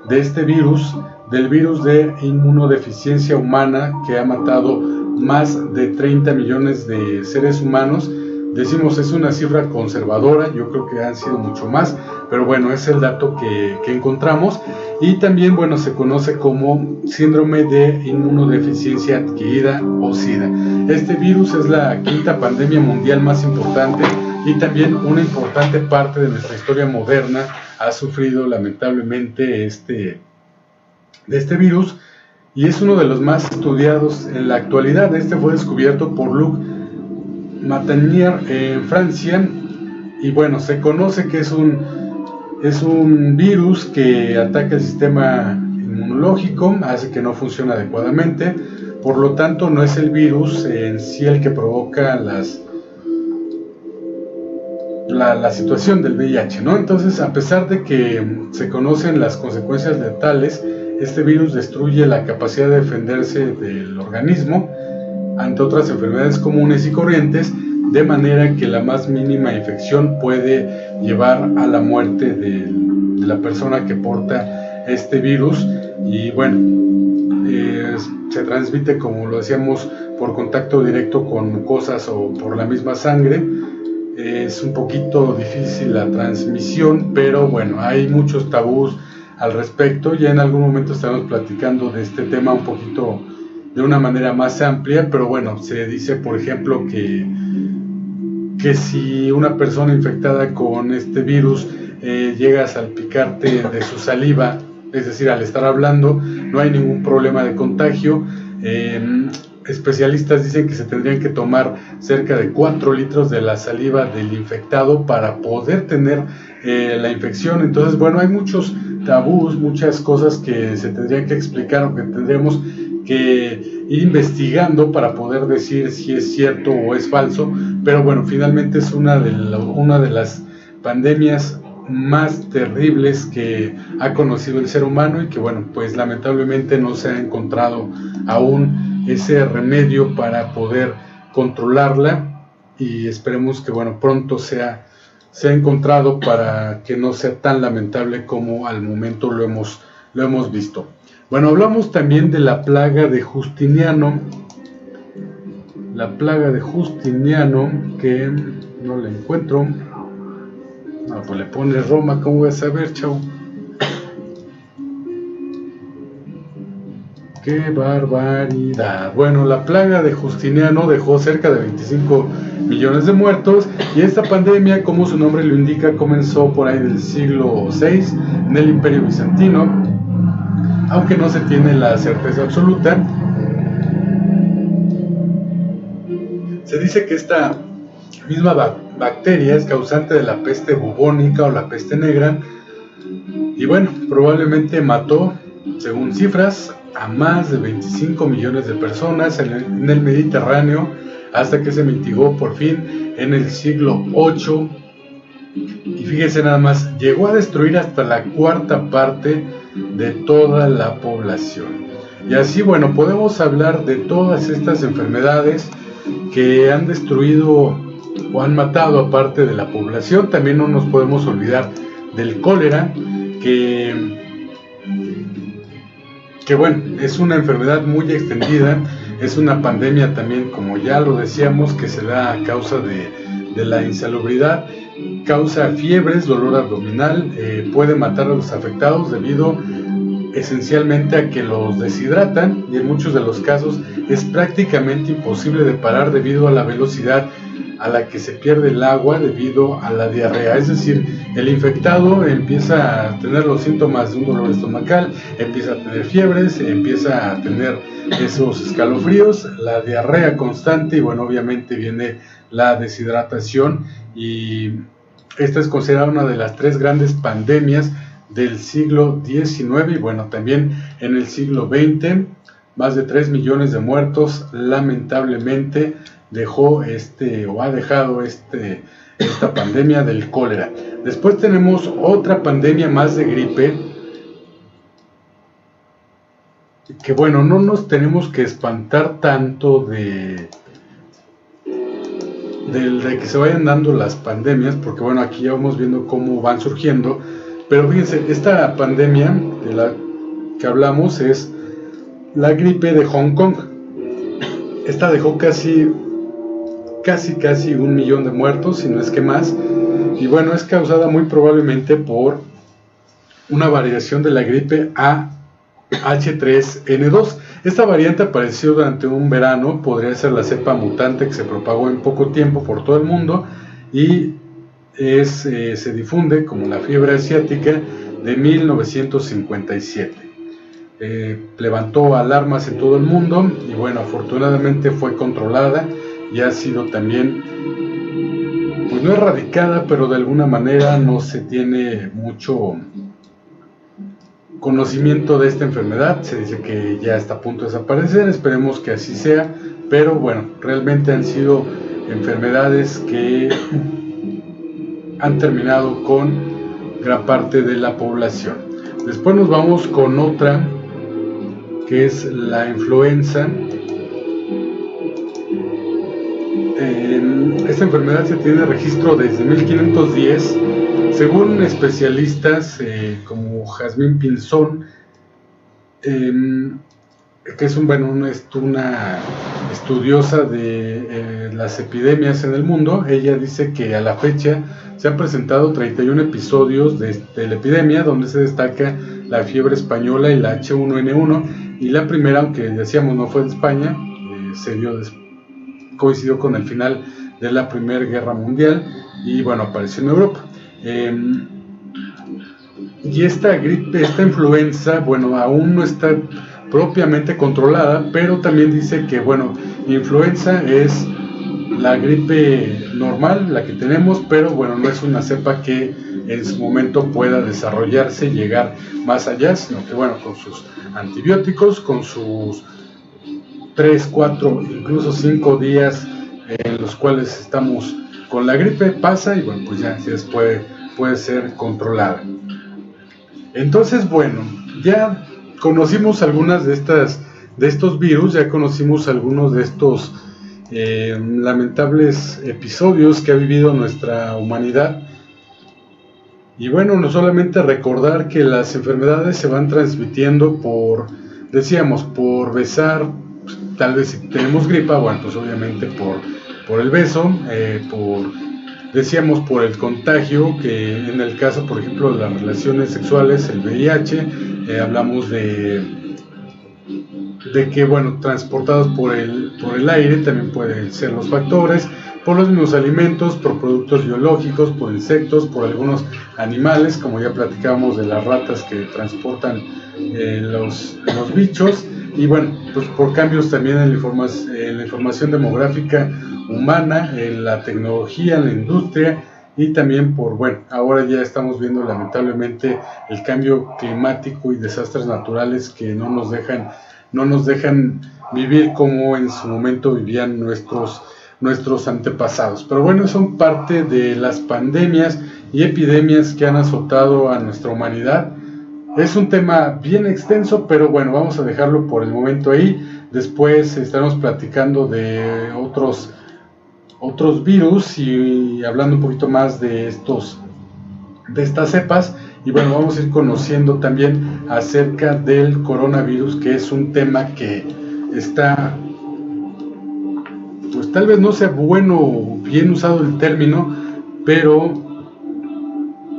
de este virus, del virus de inmunodeficiencia humana, que ha matado más de 30 millones de seres humanos. Decimos, es una cifra conservadora, yo creo que han sido mucho más, pero bueno, es el dato que encontramos. Y también, bueno, se conoce como síndrome de inmunodeficiencia adquirida o SIDA. Este virus es la quinta pandemia mundial más importante, y también una importante parte de nuestra historia moderna ha sufrido lamentablemente de este virus, y es uno de los más estudiados en la actualidad. Este fue descubierto por Luc Montagnier en Francia, y bueno, se conoce que es un virus que ataca el sistema inmunológico, hace que no funcione adecuadamente. Por lo tanto, no es el virus en sí el que provoca la situación del VIH, ¿no? Entonces, a pesar de que se conocen las consecuencias letales, este virus destruye la capacidad de defenderse del organismo ante otras enfermedades comunes y corrientes, de manera que la más mínima infección puede llevar a la muerte de la persona que porta este virus. Y bueno, se transmite, como lo decíamos, por contacto directo con mucosas o por la misma sangre. Es un poquito difícil la transmisión, pero bueno, hay muchos tabús al respecto. Ya en algún momento estaremos platicando de este tema un poquito de una manera más amplia, pero bueno, se dice, por ejemplo, que si una persona infectada con este virus llega a salpicarte de su saliva, es decir, al estar hablando, no hay ningún problema de contagio. Especialistas dicen que se tendrían que tomar cerca de 4 litros de la saliva del infectado para poder tener la infección. Entonces, bueno, hay muchos tabús, muchas cosas que se tendrían que explicar o que tendremos que ir investigando para poder decir si es cierto o es falso. Pero bueno, finalmente es una de las pandemias más terribles que ha conocido el ser humano, y que bueno, pues lamentablemente no se ha encontrado aún ese remedio para poder controlarla, y esperemos que bueno, pronto sea encontrado para que no sea tan lamentable como al momento lo hemos visto. Bueno, hablamos también de la plaga de Justiniano. La plaga de Justiniano, que no la encuentro. No, pues le pone Roma, ¿cómo voy a saber, chavo? ¡Qué barbaridad! Bueno, la plaga de Justiniano dejó cerca de 25 millones de muertos, y esta pandemia, como su nombre lo indica, comenzó por ahí del siglo VI en el Imperio Bizantino, aunque no se tiene la certeza absoluta. Se dice que esta misma bacteria es causante de la peste bubónica o la peste negra, y bueno, probablemente mató, según cifras, a más de 25 millones de personas en el Mediterráneo, hasta que se mitigó por fin en el siglo VIII. Y fíjense nada más, llegó a destruir hasta la cuarta parte de toda la población. Y así, bueno, podemos hablar de todas estas enfermedades que han destruido o han matado a parte de la población. También no nos podemos olvidar del cólera, que bueno, es una enfermedad muy extendida, es una pandemia también, como ya lo decíamos, que se da a causa de la insalubridad, causa fiebres, dolor abdominal, puede matar a los afectados debido esencialmente a que los deshidratan, y en muchos de los casos es prácticamente imposible de parar debido a la velocidad a la que se pierde el agua debido a la diarrea. Es decir, el infectado empieza a tener los síntomas de un dolor estomacal, empieza a tener fiebres, empieza a tener esos escalofríos, la diarrea constante, y bueno, obviamente viene la deshidratación, y esta es considerada una de las 3 grandes pandemias del siglo XIX, y bueno, también en el siglo XX, más de 3 millones de muertos, lamentablemente ha dejado esta pandemia del cólera. Después tenemos otra pandemia más de gripe, que bueno, no nos tenemos que espantar tanto de que se vayan dando las pandemias, porque bueno, aquí ya vamos viendo cómo van surgiendo. Pero fíjense, esta pandemia de la que hablamos es la gripe de Hong Kong. Esta dejó casi 1 millón de muertos, si no es que más, y bueno, es causada muy probablemente por una variación de la gripe H3N2. Esta variante apareció durante un verano, podría ser la cepa mutante que se propagó en poco tiempo por todo el mundo, y se difunde como la fiebre asiática de 1957. Levantó alarmas en todo el mundo, y bueno, afortunadamente fue controlada y ha sido también, pues no erradicada, pero de alguna manera no se tiene mucho conocimiento de esta enfermedad. Se dice que ya está a punto de desaparecer, esperemos que así sea, pero bueno, realmente han sido enfermedades que han terminado con gran parte de la población. Después nos vamos con otra, que es la influenza. Esta enfermedad se tiene registro desde 1510, según especialistas como Jasmine Pinzón, que es una estudiosa de las epidemias en el mundo. Ella dice que a la fecha se han presentado 31 episodios de la epidemia, donde se destaca la fiebre española y la H1N1, y la primera, aunque decíamos no fue de España, coincidió con el final de la Primera Guerra Mundial, y bueno, apareció en Europa. Y esta influenza, bueno, aún no está propiamente controlada, pero también dice que, bueno, influenza es la gripe normal, la que tenemos, pero bueno, no es una cepa que en su momento pueda desarrollarse y llegar más allá, sino que bueno, con sus antibióticos, con sus 3, 4, incluso 5 días en los cuales estamos con la gripe, pasa, y bueno, pues ya puede ser controlada. Entonces, bueno, ya conocimos algunas de estos virus, ya conocimos algunos de estos lamentables episodios que ha vivido nuestra humanidad. Y bueno, no solamente recordar que las enfermedades se van transmitiendo por besar, tal vez si tenemos gripa, bueno, pues obviamente por el beso, por el contagio, que en el caso, por ejemplo, de las relaciones sexuales, el VIH, hablamos de que, bueno, transportados por el aire también pueden ser los factores, por los mismos alimentos, por productos biológicos, por insectos, por algunos animales, como ya platicábamos de las ratas que transportan los bichos, y bueno, pues por cambios también en la información demográfica humana, en la tecnología, en la industria, y también ahora ya estamos viendo lamentablemente el cambio climático y desastres naturales que no nos dejan vivir como en su momento vivían nuestros antepasados. Pero bueno, son parte de las pandemias y epidemias que han azotado a nuestra humanidad. Es un tema bien extenso, pero bueno, vamos a dejarlo por el momento ahí. Después estaremos platicando de otros virus y hablando un poquito más de estas cepas. Y bueno, vamos a ir conociendo también acerca del coronavirus, que es un tema que está, pues tal vez no sea bien usado el término, pero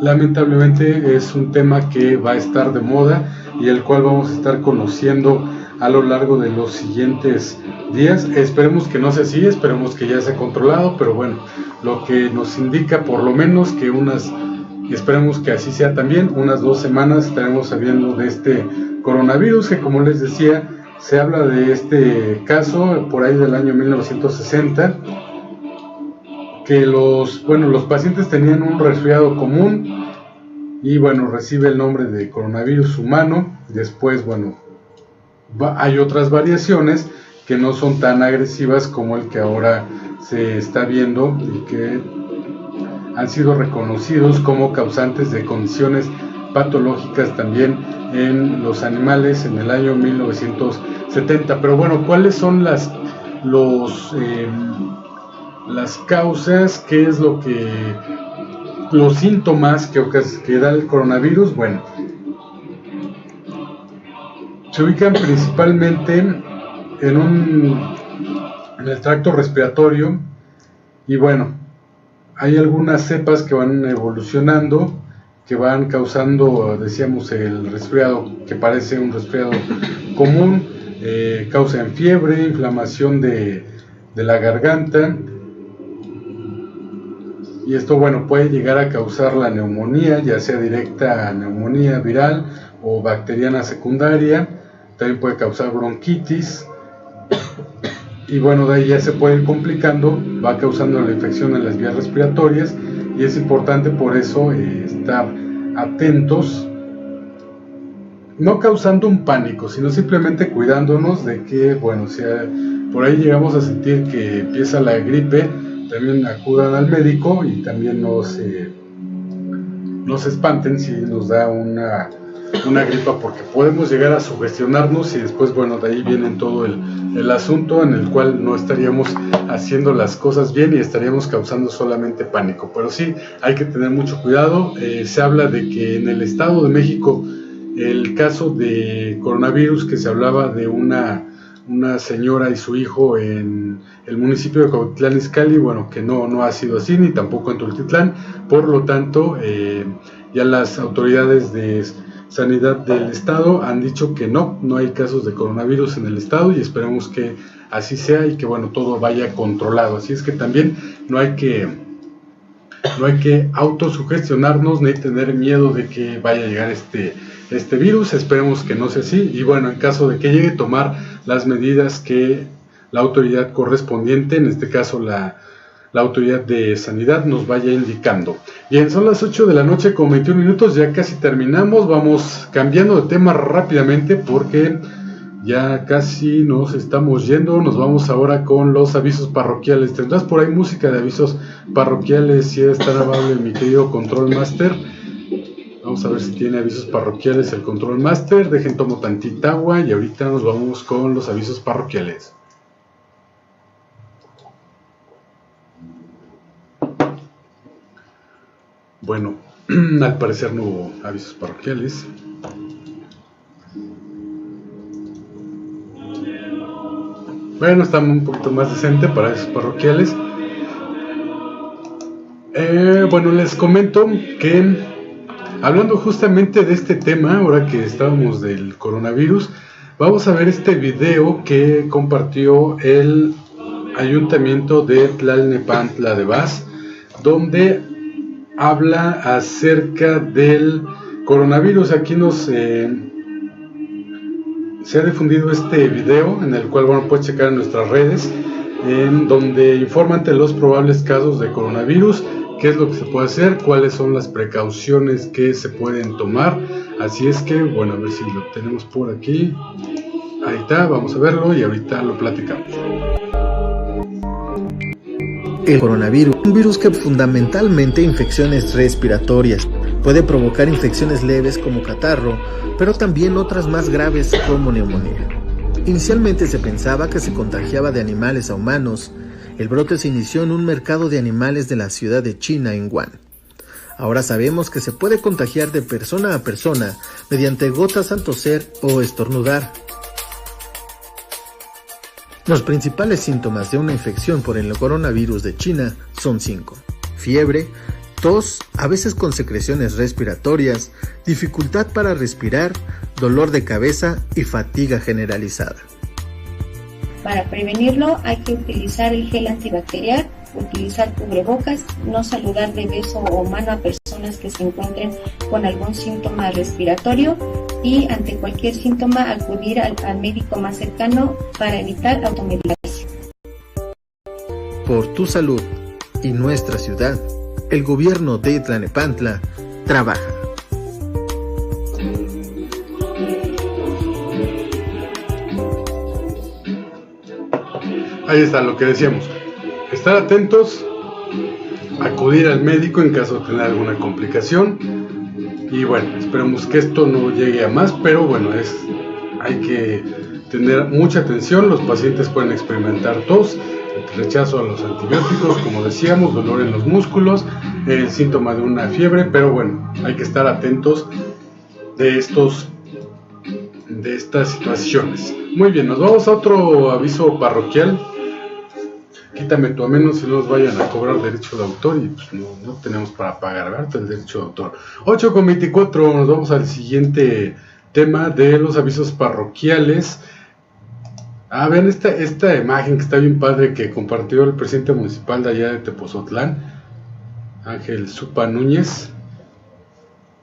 lamentablemente es un tema que va a estar de moda y el cual vamos a estar conociendo a lo largo de los siguientes días. Esperemos que no sea así, esperemos que ya sea controlado, pero bueno, lo que nos indica por lo menos que y esperemos que así sea también, unas 2 semanas estaremos sabiendo de este coronavirus, que como les decía, se habla de este caso por ahí del año 1960, que los pacientes tenían un resfriado común y bueno, recibe el nombre de coronavirus humano. Después, bueno, hay otras variaciones que no son tan agresivas como el que ahora se está viendo y que han sido reconocidos como causantes de condiciones patológicas también en los animales en el año 1970. Pero bueno, ¿cuáles son las causas? ¿Qué es los síntomas que da el coronavirus? Bueno, se ubican principalmente en el tracto respiratorio, y bueno, hay algunas cepas que van evolucionando, que van causando, decíamos, el resfriado, que parece un resfriado común, causan fiebre, inflamación de la garganta, y esto, bueno, puede llegar a causar la neumonía, ya sea directa neumonía viral o bacteriana secundaria. También puede causar bronquitis, y bueno, de ahí ya se puede ir complicando, va causando la infección en las vías respiratorias, y es importante por eso estar atentos, no causando un pánico, sino simplemente cuidándonos de que, bueno, si por ahí llegamos a sentir que empieza la gripe, también acudan al médico, y también no se espanten si nos da una gripa, porque podemos llegar a sugestionarnos y después, bueno, de ahí viene todo el asunto en el cual no estaríamos haciendo las cosas bien y estaríamos causando solamente pánico. Pero sí, hay que tener mucho cuidado. Se habla de que en el Estado de México el caso de coronavirus, que se hablaba de una señora y su hijo en el municipio de Cuautitlán Izcalli, bueno, que no ha sido así, ni tampoco en Tultitlán. Por lo tanto, ya las autoridades de Sanidad del Estado han dicho que no hay casos de coronavirus en el Estado, y esperemos que así sea y que, bueno, todo vaya controlado. Así es que también no hay que autosugestionarnos ni tener miedo de que vaya a llegar este virus. Esperemos que no sea así, y bueno, en caso de que llegue, tomar las medidas que la autoridad correspondiente, en este caso la autoridad de sanidad, nos vaya indicando. Bien, son las 8 de la noche con 21 minutos, ya casi terminamos. Vamos cambiando de tema rápidamente porque ya casi nos estamos yendo. Nos vamos ahora con los avisos parroquiales. ¿Tendrás por ahí música de avisos parroquiales, si eres tan amable, mi querido Control Master? Vamos a ver si tiene avisos parroquiales el Control Master. Dejen tomo tantita agua y ahorita nos vamos con los avisos parroquiales. Bueno, al parecer no hubo avisos parroquiales. Bueno, está un poquito más decente para avisos parroquiales. Bueno, les comento que hablando justamente de este tema, ahora que estábamos del coronavirus, vamos a ver este video que compartió el Ayuntamiento de Tlalnepantla de Vaz, donde habla acerca del coronavirus. Aquí se ha difundido este video, en el cual, bueno, puedes checar en nuestras redes, en donde informa ante los probables casos de coronavirus, qué es lo que se puede hacer, cuáles son las precauciones que se pueden tomar. Así es que, bueno, a ver si lo tenemos por aquí. Ahí está, vamos a verlo y ahorita lo platicamos. El coronavirus, un virus que fundamentalmente infecciones respiratorias, puede provocar infecciones leves como catarro, pero también otras más graves como neumonía. Inicialmente se pensaba que se contagiaba de animales a humanos. El brote se inició en un mercado de animales de la ciudad de China, en Wuhan. Ahora sabemos que se puede contagiar de persona a persona mediante gotas al toser o estornudar. Los principales síntomas de una infección por el coronavirus de China son 5. Fiebre, tos, a veces con secreciones respiratorias, dificultad para respirar, dolor de cabeza y fatiga generalizada. Para prevenirlo hay que utilizar el gel antibacterial, utilizar cubrebocas, no saludar de beso o mano a personas que se encuentren con algún síntoma respiratorio y ante cualquier síntoma acudir al médico más cercano para evitar automedicarse. Por tu salud y nuestra ciudad, el gobierno de Tlalnepantla trabaja. Ahí está lo que decíamos. Estar atentos, acudir al médico en caso de tener alguna complicación. Y bueno, esperemos que esto no llegue a más, pero bueno, hay que tener mucha atención. Los pacientes pueden experimentar tos, rechazo a los antibióticos, como decíamos, dolor en los músculos, el síntoma de una fiebre, pero bueno, hay que estar atentos de estas situaciones. Muy bien, nos vamos a otro aviso parroquial. Quítame tu ameno si no nos vayan a cobrar derecho de autor y pues no tenemos para pagar, ¿verdad? El derecho de autor. 8:24, nos vamos al siguiente tema de los avisos parroquiales. Vean esta imagen que está bien padre que compartió el presidente municipal de allá de Tepozotlán, Ángel Zupa Núñez.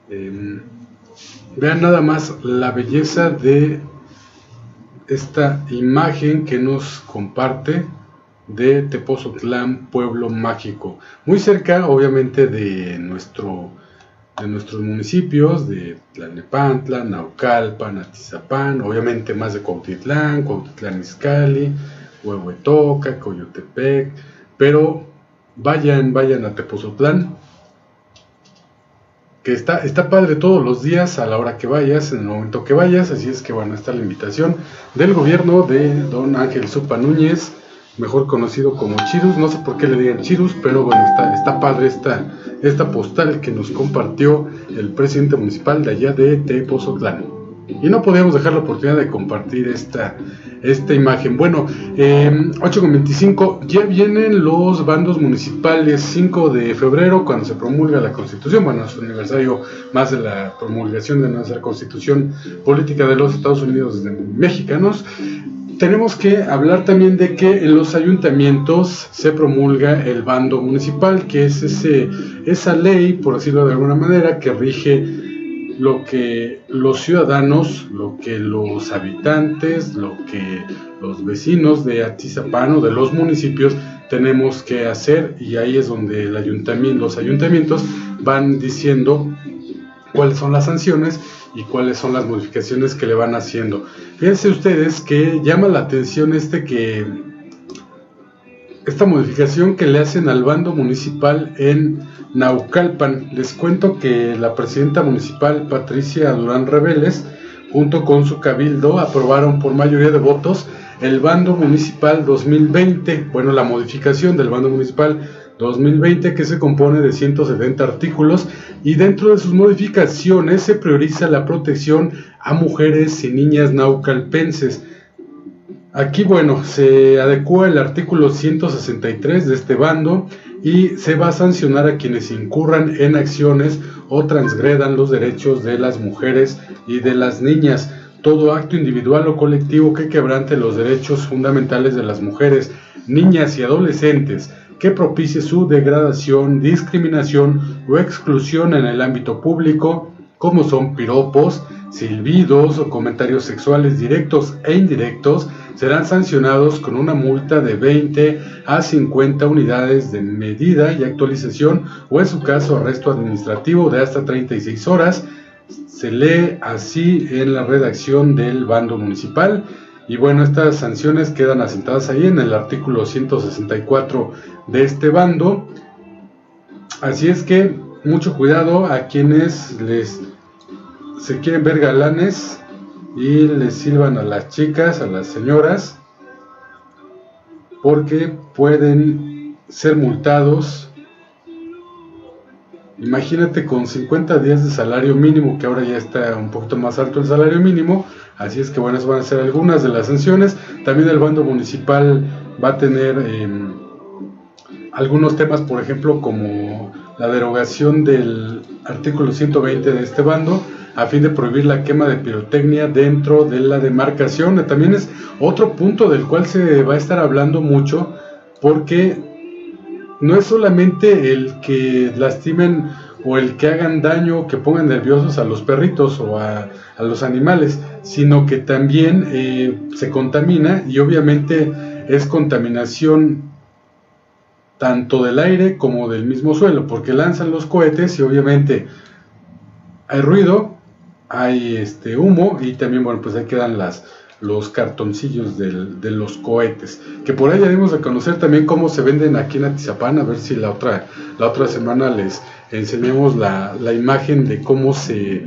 Vean nada más la belleza de esta imagen que nos comparte de Tepozotlán, pueblo mágico, muy cerca obviamente de nuestros municipios de Tlalnepantla, Naucalpan, Atizapán, obviamente más de Cuautitlán, Izcalli, Huehuetoca, Coyotepec, pero vayan a Tepozotlán, que está padre todos los días a la hora que vayas, en el momento que vayas. Así es que bueno, está la invitación del gobierno de don Ángel Zupa Núñez, mejor conocido como Chirus. No sé por qué le digan Chirus, pero bueno, está padre esta postal que nos compartió el presidente municipal de allá de Tepozotlán. Y no podíamos dejar la oportunidad de compartir esta imagen. Bueno, 8:25, ya vienen los bandos municipales. 5 de febrero, cuando se promulga la Constitución, bueno, es un aniversario más de la promulgación de nuestra Constitución Política de los Estados Unidos Mexicanos. Tenemos que hablar también de que en los ayuntamientos se promulga el bando municipal, que es esa ley, por decirlo de alguna manera, que rige lo que los ciudadanos, lo que los habitantes, lo que los vecinos de Atizapán o de los municipios tenemos que hacer, y ahí es donde los ayuntamientos van diciendo cuáles son las sanciones y cuáles son las modificaciones que le van haciendo. Fíjense ustedes que llama la atención esta modificación que le hacen al bando municipal en Naucalpan. Les cuento que la presidenta municipal, Patricia Durán Reveles, junto con su cabildo, aprobaron por mayoría de votos el bando municipal 2020, bueno, la modificación del bando municipal 2020, que se compone de 170 artículos, y dentro de sus modificaciones se prioriza la protección a mujeres y niñas naucalpenses. Aquí, bueno, se adecua el artículo 163 de este bando y se va a sancionar a quienes incurran en acciones o transgredan los derechos de las mujeres y de las niñas. Todo acto individual o colectivo que quebrante los derechos fundamentales de las mujeres, niñas y adolescentes, que propicie su degradación, discriminación o exclusión en el ámbito público, como son piropos, silbidos o comentarios sexuales directos e indirectos, serán sancionados con una multa de 20 a 50 unidades de medida y actualización, o en su caso arresto administrativo de hasta 36 horas. Se lee así en la redacción del bando municipal. Y bueno, estas sanciones quedan asentadas ahí en el artículo 164 de este bando. Así es que mucho cuidado a quienes se quieren ver galanes y les silban a las chicas, a las señoras, porque pueden ser multados. Imagínate, con 50 días de salario mínimo, que ahora ya está un poquito más alto el salario mínimo. Así es que bueno, esas van a ser algunas de las sanciones. También el bando municipal va a tener algunos temas, por ejemplo, como la derogación del artículo 120 de este bando, a fin de prohibir la quema de pirotecnia dentro de la demarcación. También es otro punto del cual se va a estar hablando mucho, porque no es solamente el que lastimen o el que hagan daño, que pongan nerviosos a los perritos o a los animales, sino que también se contamina, y obviamente es contaminación tanto del aire como del mismo suelo, porque lanzan los cohetes y obviamente hay ruido, hay humo, y también, bueno, pues ahí quedan los cartoncillos de los cohetes, que por ahí ya dimos a conocer también cómo se venden aquí en Atizapán. A ver si la otra semana les enseñemos la imagen de cómo se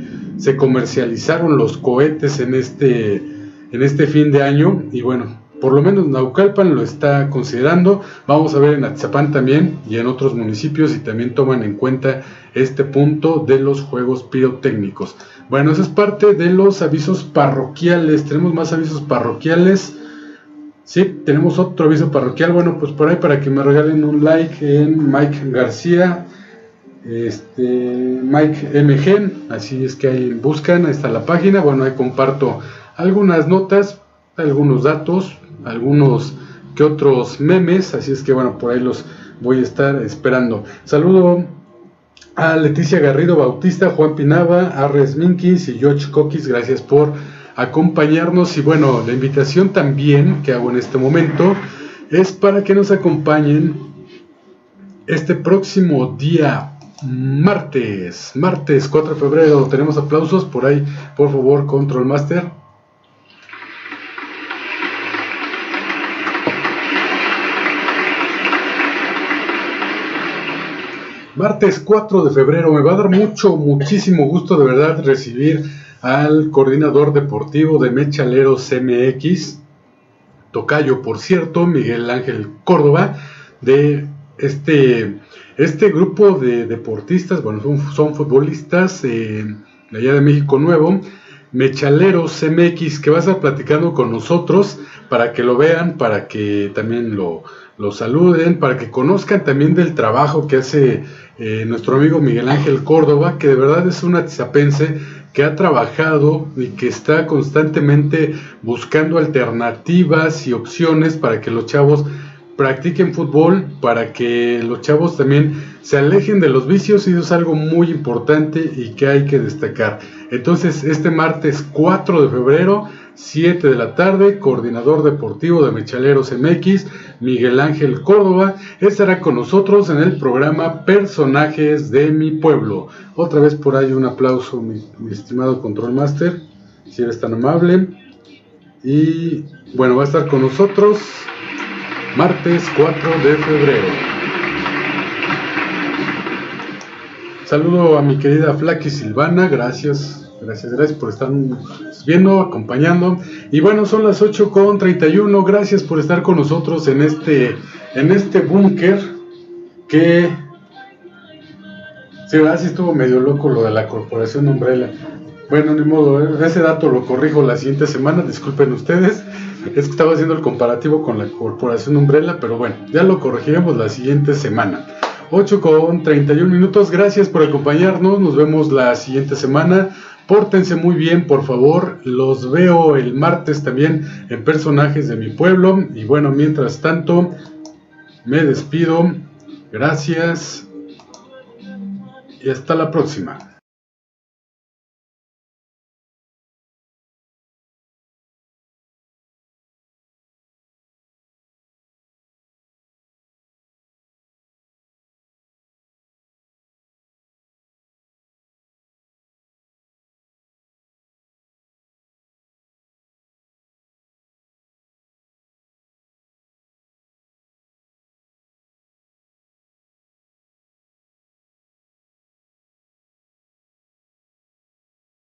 comercializaron los cohetes en este fin de año. Y bueno, por lo menos Naucalpan lo está considerando. Vamos a ver en Atizapán también y en otros municipios si también toman en cuenta este punto de los juegos pirotécnicos. Bueno, eso es parte de los avisos parroquiales. Tenemos más avisos parroquiales. Sí, tenemos otro aviso parroquial. Bueno, pues por ahí para que me regalen un like en Mike García, Mike MG, así es que ahí buscan, ahí está la página. Bueno, ahí comparto algunas notas, algunos datos, algunos que otros memes, así es que bueno, por ahí los voy a estar esperando. Saludo a Leticia Garrido Bautista, Juan Pinaba, Arres Minkis y George Coquis, gracias por acompañarnos. Y bueno, la invitación también que hago en este momento es para que nos acompañen este próximo día martes 4 de febrero. Tenemos aplausos por ahí, por favor, Control Master. Martes 4 de febrero, me va a dar muchísimo gusto de verdad recibir al coordinador deportivo de Mechaleros MX, tocayo por cierto, Miguel Ángel Córdoba, de este grupo de deportistas. Bueno, son futbolistas de allá de México Nuevo, Mechaleros MX, que va a estar platicando con nosotros para que lo vean, para que también lo saluden, para que conozcan también del trabajo que hace nuestro amigo Miguel Ángel Córdoba, que de verdad es un atizapense que ha trabajado y que está constantemente buscando alternativas y opciones para que los chavos practiquen fútbol, para que los chavos también se alejen de los vicios, y eso es algo muy importante y que hay que destacar. Entonces, este martes 4 de febrero, 7 de la tarde, coordinador deportivo de Mechaleros MX, Miguel Ángel Córdoba, estará con nosotros en el programa Personajes de mi Pueblo. Otra vez por ahí un aplauso, mi estimado Control Master, si eres tan amable. Y bueno, va a estar con nosotros martes 4 de febrero. Saludo a mi querida Flaky Silvana, gracias por estar viendo, acompañando. Y bueno, son las 8:31, gracias por estar con nosotros en este búnker que sí, verdad, sí estuvo medio loco lo de la Corporación Umbrella. Bueno, ni modo, ese dato lo corrijo la siguiente semana, disculpen ustedes, es que estaba haciendo el comparativo con la Corporación Umbrella, pero bueno, ya lo corregiremos la siguiente semana. 8:31, gracias por acompañarnos, nos vemos la siguiente semana. Pórtense muy bien, por favor. Los veo el martes también en Personajes de mi Pueblo. Y bueno, mientras tanto, me despido. Gracias. Y hasta la próxima.